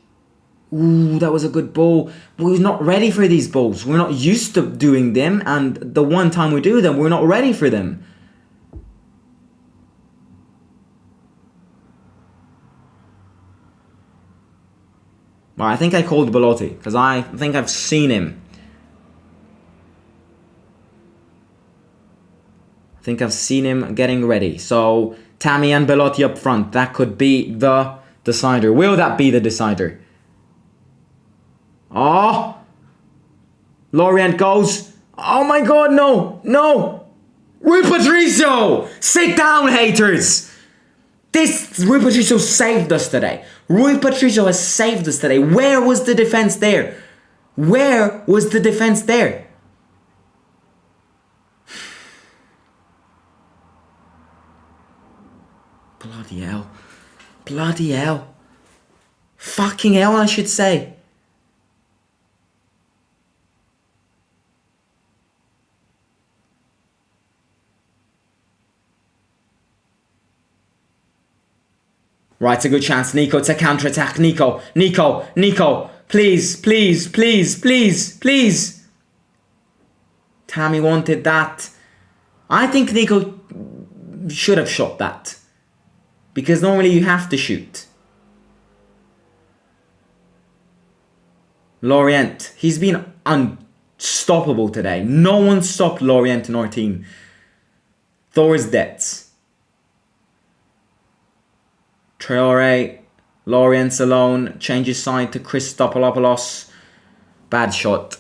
Ooh, that was a good ball. We're not ready for these balls. We're not used to doing them, and the one time we do them, we're not ready for them. Well, I think I called Belotti, because I think I've seen him. I think I've seen him getting ready. So, Tammy and Belotti up front. That could be the decider. Will that be the decider? Oh! Lorient goes. Oh my god, no! No! Rui Patricio! Sit down, haters! Rui Patricio saved us today. Rui Patricio has saved us today. Where was the defense there? Where was the defense there? Bloody hell. Bloody hell. Fucking hell, I should say. Right, it's a good chance. Nico to counter-attack. Nico. Please, please, please, please, please. Tammy wanted that. I think Nico should have shot that. Because normally you have to shoot. Lorient. He's been unstoppable today. No one stopped Lorient in our team. Thor's debts. Traore. Lorient's alone. Changes side to Christopoulos. Bad shot.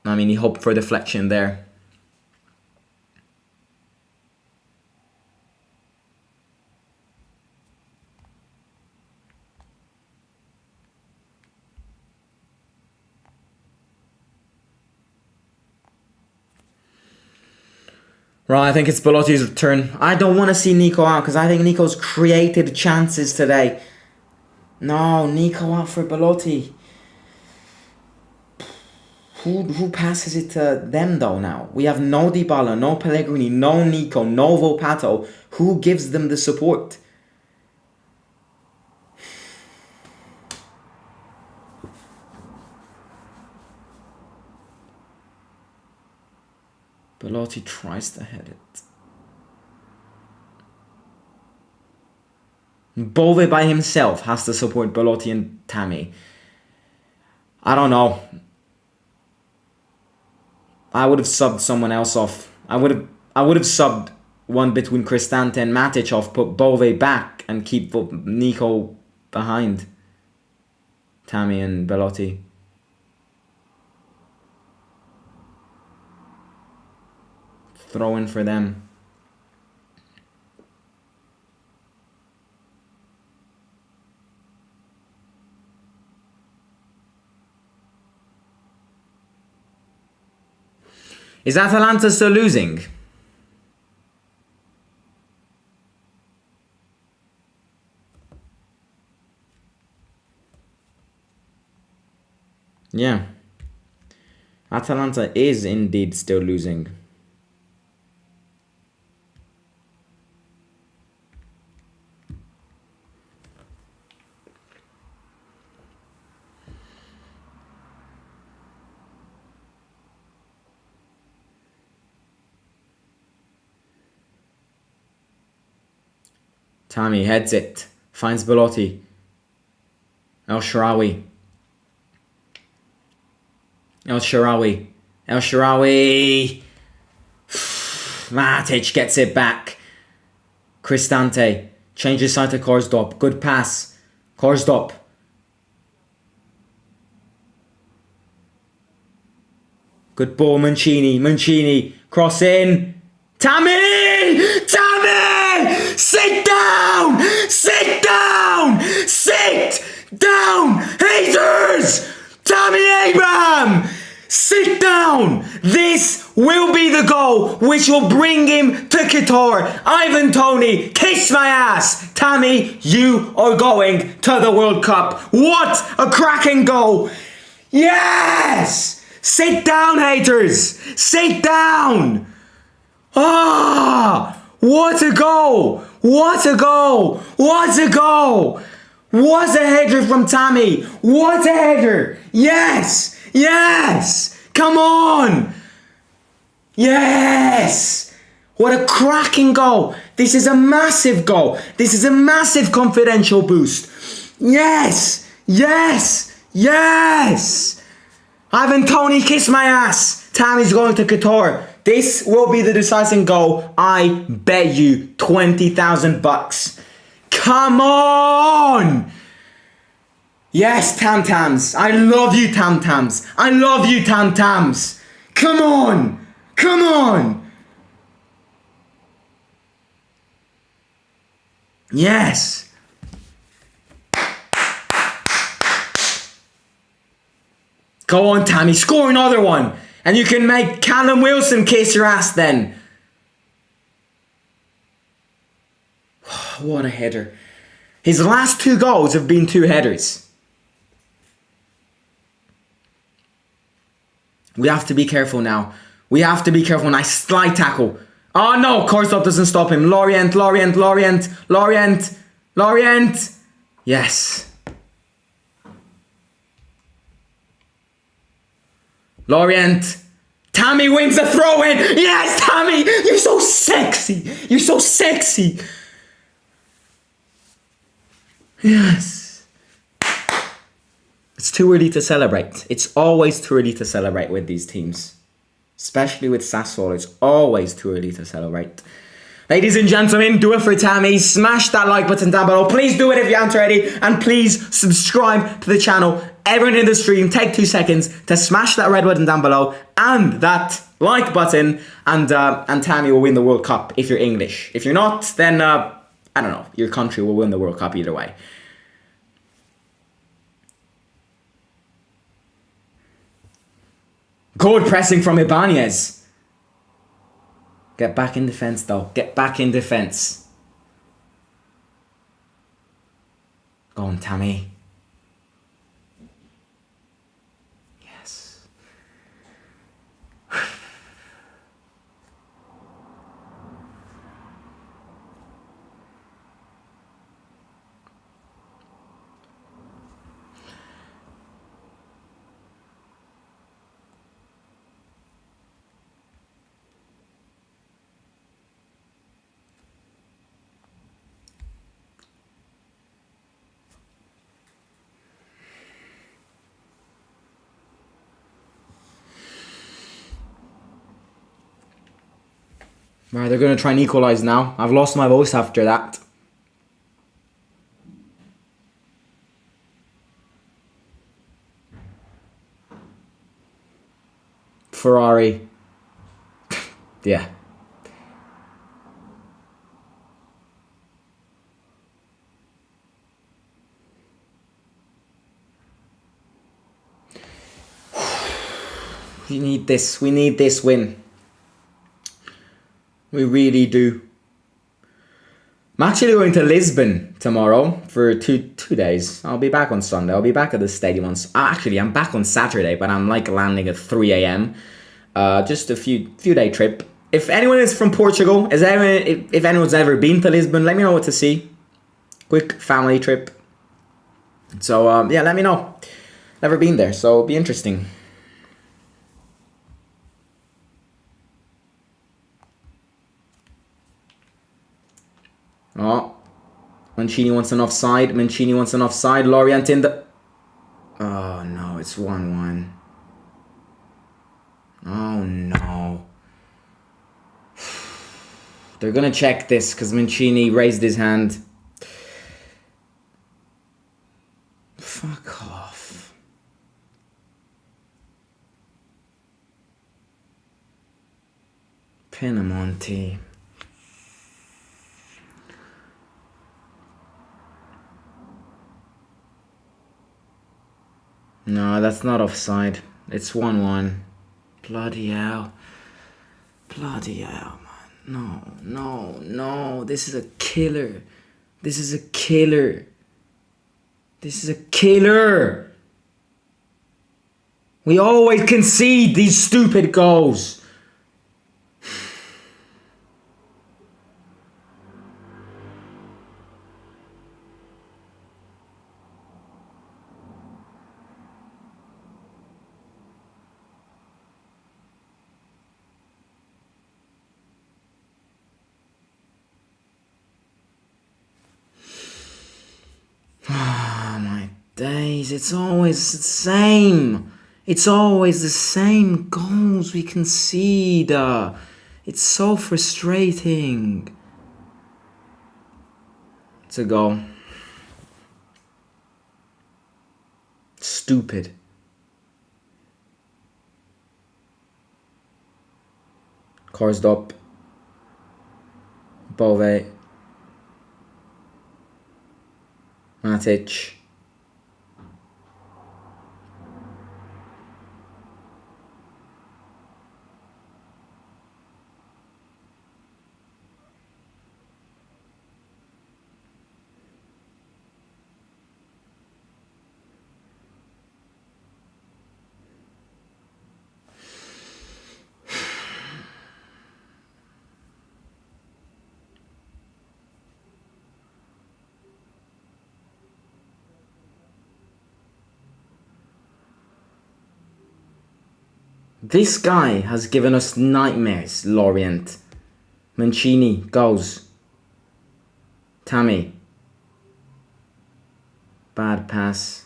I mean, he hoped for a deflection there. Right, I think it's Belotti's turn. I don't want to see Nico out because I think Nico's created chances today. No, Nico out for Belotti. Who passes it to them though now? We have no Dybala, no Pellegrini, no Nico, no Volpato. Who gives them the support? Belotti tries to head it. Bove by himself has to support Belotti and Tammy. I don't know. I would have subbed someone else off. I would have subbed one between Cristante and Matic off, put Bove back and keep Nico behind Tammy and Belotti. Throw in for them. Is Atalanta still losing? Yeah. Atalanta is indeed still losing. Tammy heads it. Finds Belotti. El Shaarawy. Matic gets it back. Cristante. Changes side to Karsdorp. Good pass. Karsdorp. Good ball, Mancini. Cross in. Tammy! Sit down! Haters! Tammy Abraham! Sit down! This will be the goal which will bring him to Qatar. Ivan Toney, kiss my ass! Tammy, you are going to the World Cup. What a cracking goal! Yes! Sit down, haters! Sit down! Ah! What a goal! What a header from Tammy! What a header! Yes! Come on! Yes! What a cracking goal! This is a massive goal. This is a massive confidential boost. Yes! Ivan Toney, kiss my ass! Tammy's going to Qatar. This will be the decisive goal. I bet you 20,000 bucks. Come on! Yes, Tam Tams. I love you, Tam Tams. Come on! Yes! Go on, Tammy. Score another one. And you can make Callum Wilson kiss your ass then. What a header. His last 2 goals have been 2 headers. We have to be careful now. Nice slide tackle. Oh no, Korsdorp doesn't stop him. Lorient. Yes. Lorient. Tammy wins the throw-in. Yes, Tammy. You're so sexy. You're so sexy. Yes. It's too early to celebrate. It's always too early to celebrate with these teams. Especially with Sassuolo. It's always too early to celebrate. Ladies and gentlemen, do it for Tammy. Smash that like button down below. Please do it if you aren't already. And please subscribe to the channel. Everyone in the stream, take 2 seconds to smash that red button down below and that like button. And Tammy will win the World Cup if you're English. If you're not, then, I don't know. Your country will win the World Cup either way. Good pressing from Ibanez. Get back in defense, though. Get back in defense. Go on, Tammy. Yes. Right, they're going to try and equalise now. I've lost my voice after that. Ferrari. Yeah. We need this. We need this win. We really do. I'm actually going to Lisbon tomorrow for two days. I'll be back on Sunday. I'll be back at the stadium on... Actually, I'm back on Saturday, but I'm like landing at 3 a.m. Just a few day trip. If anyone is from Portugal, if anyone's ever been to Lisbon, let me know what to see. Quick family trip. So, yeah, let me know. Never been there, so it'll be interesting. Oh, Mancini wants an offside. Mancini wants an offside. Lorient in the... Oh, no, it's 1-1. Oh, no. They're going to check this because Mancini raised his hand. Fuck off. Pinamonti. No, that's not offside. It's 1-1. Bloody hell. Bloody hell, man. No. This is a killer. This is a killer. This is a killer. We always concede these stupid goals. Days, it's always the same. It's always the same goals we concede. It's so frustrating. It's a goal. Stupid. Coursed up. Bove. Matic. This guy has given us nightmares, Lorient. Mancini goes. Tammy. Bad pass.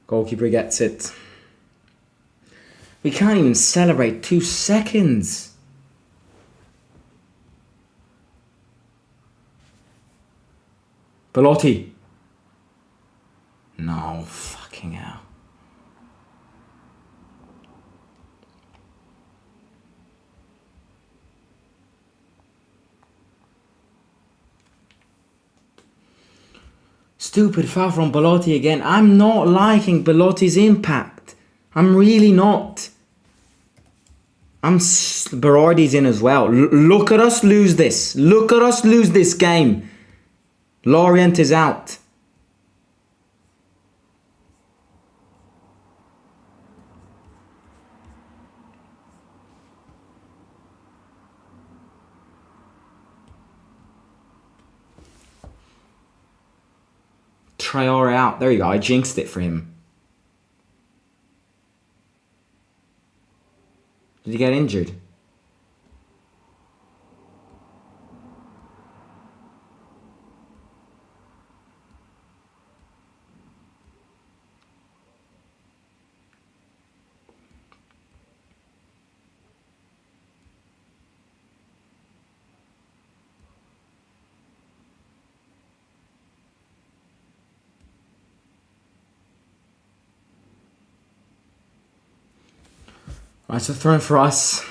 Goalkeeper gets it. We can't even celebrate 2 seconds. Belotti. No, fucking hell. Stupid foul from Belotti again. I'm not liking Belotti's impact. I'm really not. Berardi's in as well. Look at us lose this. Look at us lose this game. Lorient is out. Traore out. There you go. I jinxed it for him. Did he get injured? Right, so throw for us.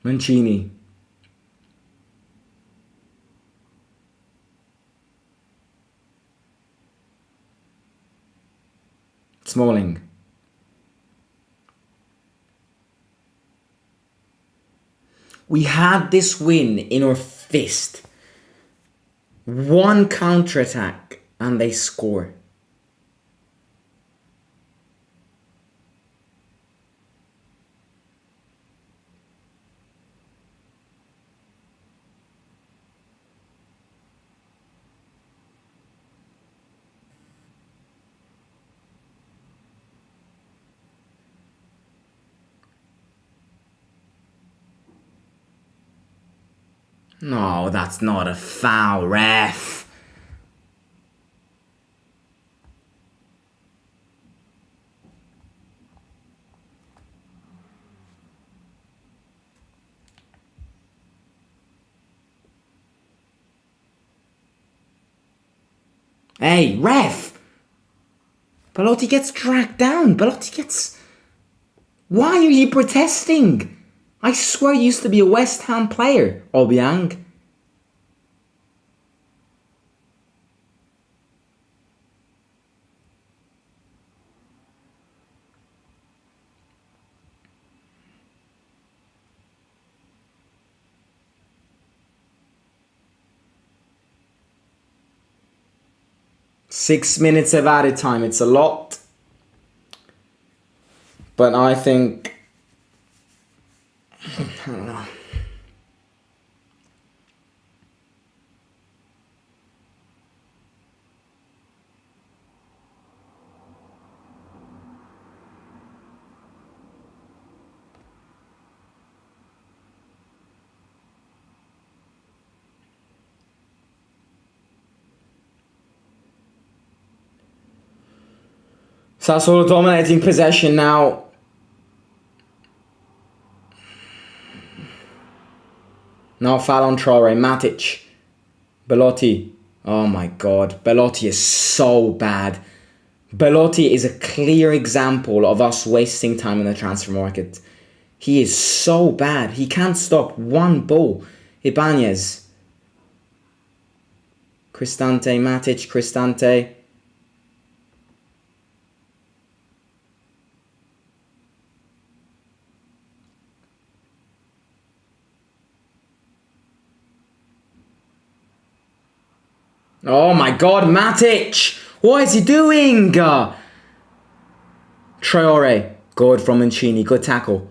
Mancini. Smalling. We had this win in our fist. One counter-attack and they score. No, that's not a foul, ref. Hey, ref! Belotti gets dragged down. Belotti gets... Why are you protesting? I swear you used to be a West Ham player, Obiang. Six minutes of added time, it's a lot. But I think... I don't know. Sassuolo dominating possession now. No foul on Traore. Matic. Belotti. Oh my god. Belotti is so bad. Belotti is a clear example of us wasting time in the transfer market. He is so bad. He can't stop one ball. Ibanez. Cristante. Matic. Cristante. Oh my god, Matic! What is he doing? Traore. Good from Mancini. Good tackle.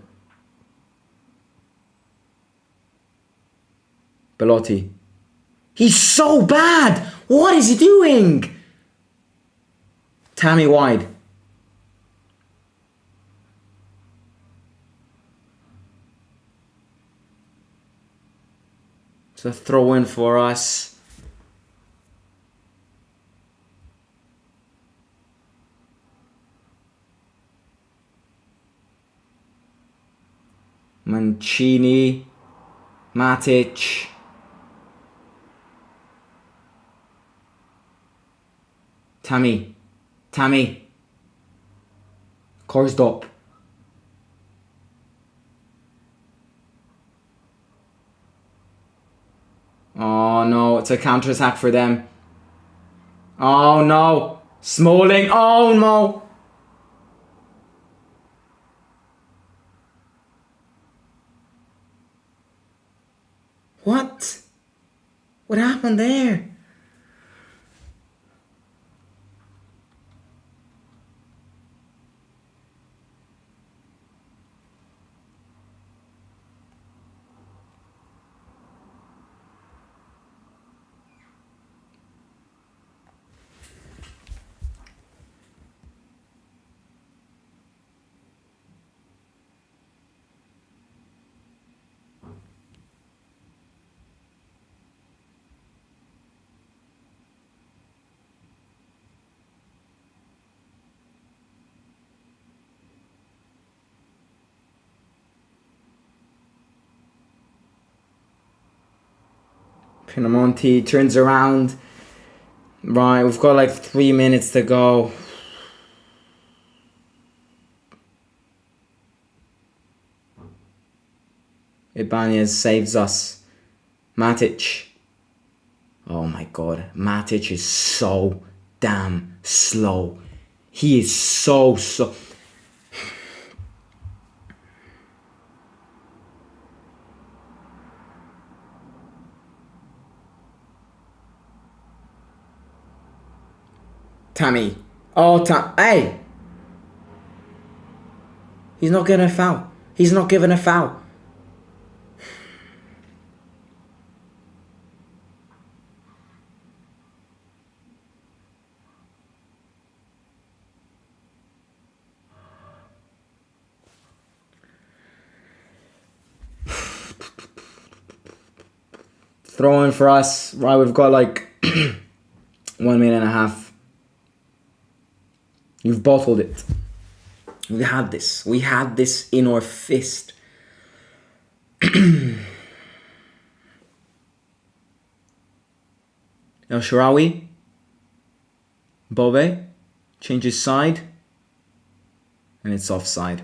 Belotti. He's so bad! What is he doing? Tammy wide. It's a throw in for us. Mancini. Matic. Tammy. Coursed up. Oh no, it's a counter-attack for them. Oh no. Smalling. Oh no. What? What happened there? Pinamonti turns around. Right, we've got like 3 minutes to go. Ibanez saves us. Matic. Oh my god. Matic is so damn slow. He is so... Tammy. Oh, hey! He's not giving a foul. He's not giving a foul. Throwing for us. Right, we've got like 1 minute and a half. You've bottled it. We had this. We had this in our fist. El Shaarawy. Bove. Changes side. And it's offside.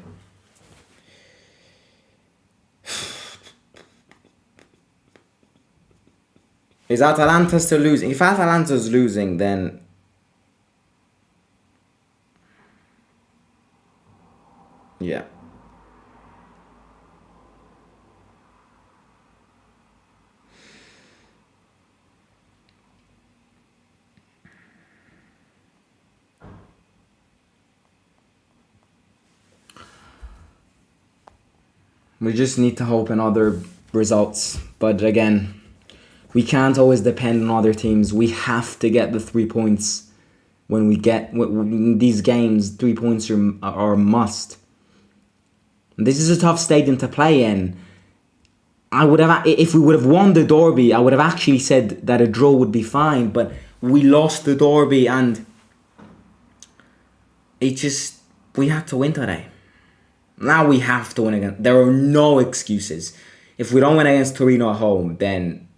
Is Atalanta still losing? If Atalanta's losing, then... yeah. We just need to hope in other results. But again, we can't always depend on other teams. We have to get the 3 points. When we get these games, 3 points are a must. This is a tough stadium to play in. If we would have won the derby, I would have actually said that a draw would be fine. But we lost the derby, and we had to win today. Now we have to win again. There are no excuses. If we don't win against Torino at home, then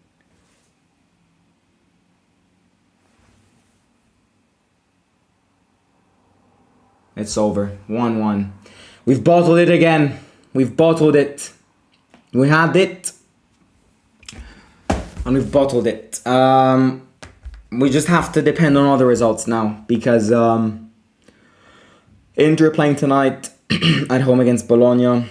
it's over. 1-1. We've bottled it again. We've bottled it. We had it. And we've bottled it. We just have to depend on other results now. Because Inter playing tonight at home against Bologna.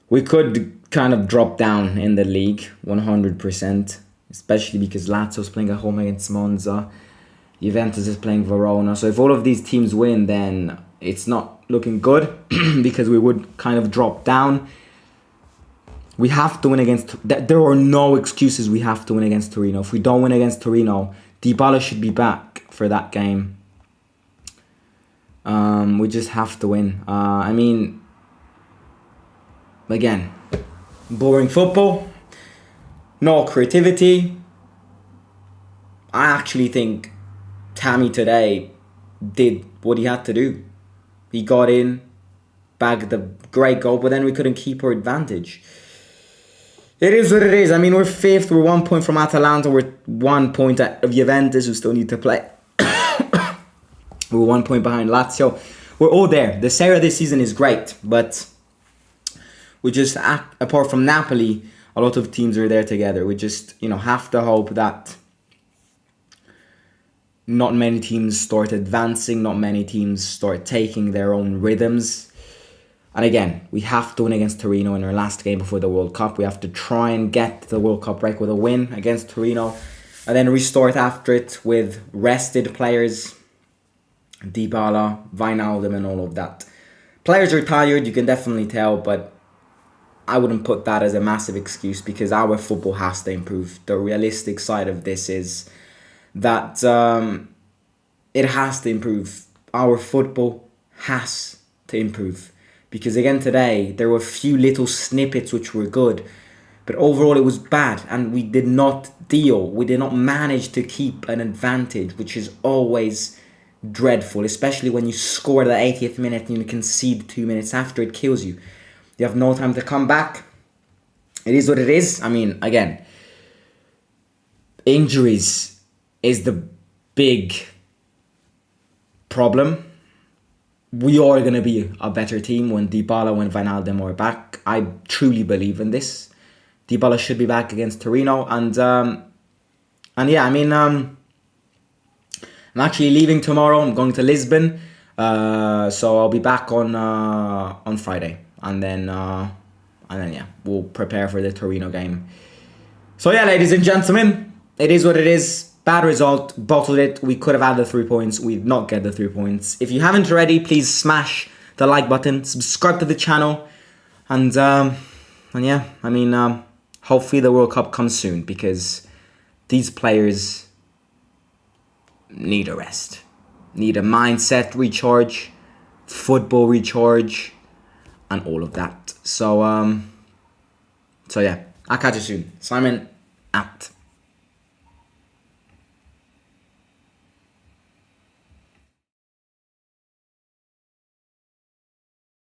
We could kind of drop down in the league 100%. Especially because Lazio's playing at home against Monza. Juventus is playing Verona. So if all of these teams win, then it's not looking good because we would kind of drop down. We have to win against... There are no excuses. We have to win against Torino. If we don't win against Torino, Dybala should be back for that game. We just have to win. I mean, again, boring football. No creativity. I actually think Tammy today did what he had to do. He got in, bagged the great goal, but then we couldn't keep our advantage. It is what it is. I mean, we're 5th. We're 1 point from Atalanta. We're 1 point of Juventus, who still need to play. We're 1 point behind Lazio. We're all there. The Serie this season is great, but we just, apart from Napoli, a lot of teams are there together. We just, have to hope that not many teams start advancing, not many teams start taking their own rhythms. And again, we have to win against Torino in our last game before the World Cup. We have to try and get the World Cup break with a win against Torino, and then restart after it with rested players, Dybala, Wijnaldum and all of that. Players are tired, you can definitely tell, but I wouldn't put that as a massive excuse because our football has to improve. The realistic side of this is that it has to improve. Our football has to improve. Because again today, there were a few little snippets which were good. But overall it was bad. And we did not manage to keep an advantage, which is always dreadful. Especially when you score at the 80th minute and you concede 2 minutes after, it kills you. You have no time to come back. It is what it is. I mean, again, injuries is the big problem. We are going to be a better team when Dybala, when Wijnaldum are back. I truly believe in this. Dybala should be back against Torino. And yeah, I mean, I'm actually leaving tomorrow. I'm going to Lisbon. So I'll be back on Friday. And then yeah, we'll prepare for the Torino game. So yeah, ladies and gentlemen, it is what it is. Bad result, bottled it. We could have had the 3 points. We did not get the 3 points. If you haven't already, please smash the like button, subscribe to the channel, and yeah, I mean, hopefully the World Cup comes soon because these players need a rest, need a mindset recharge, football recharge, and all of that. So yeah, I'll catch you soon. Simon out.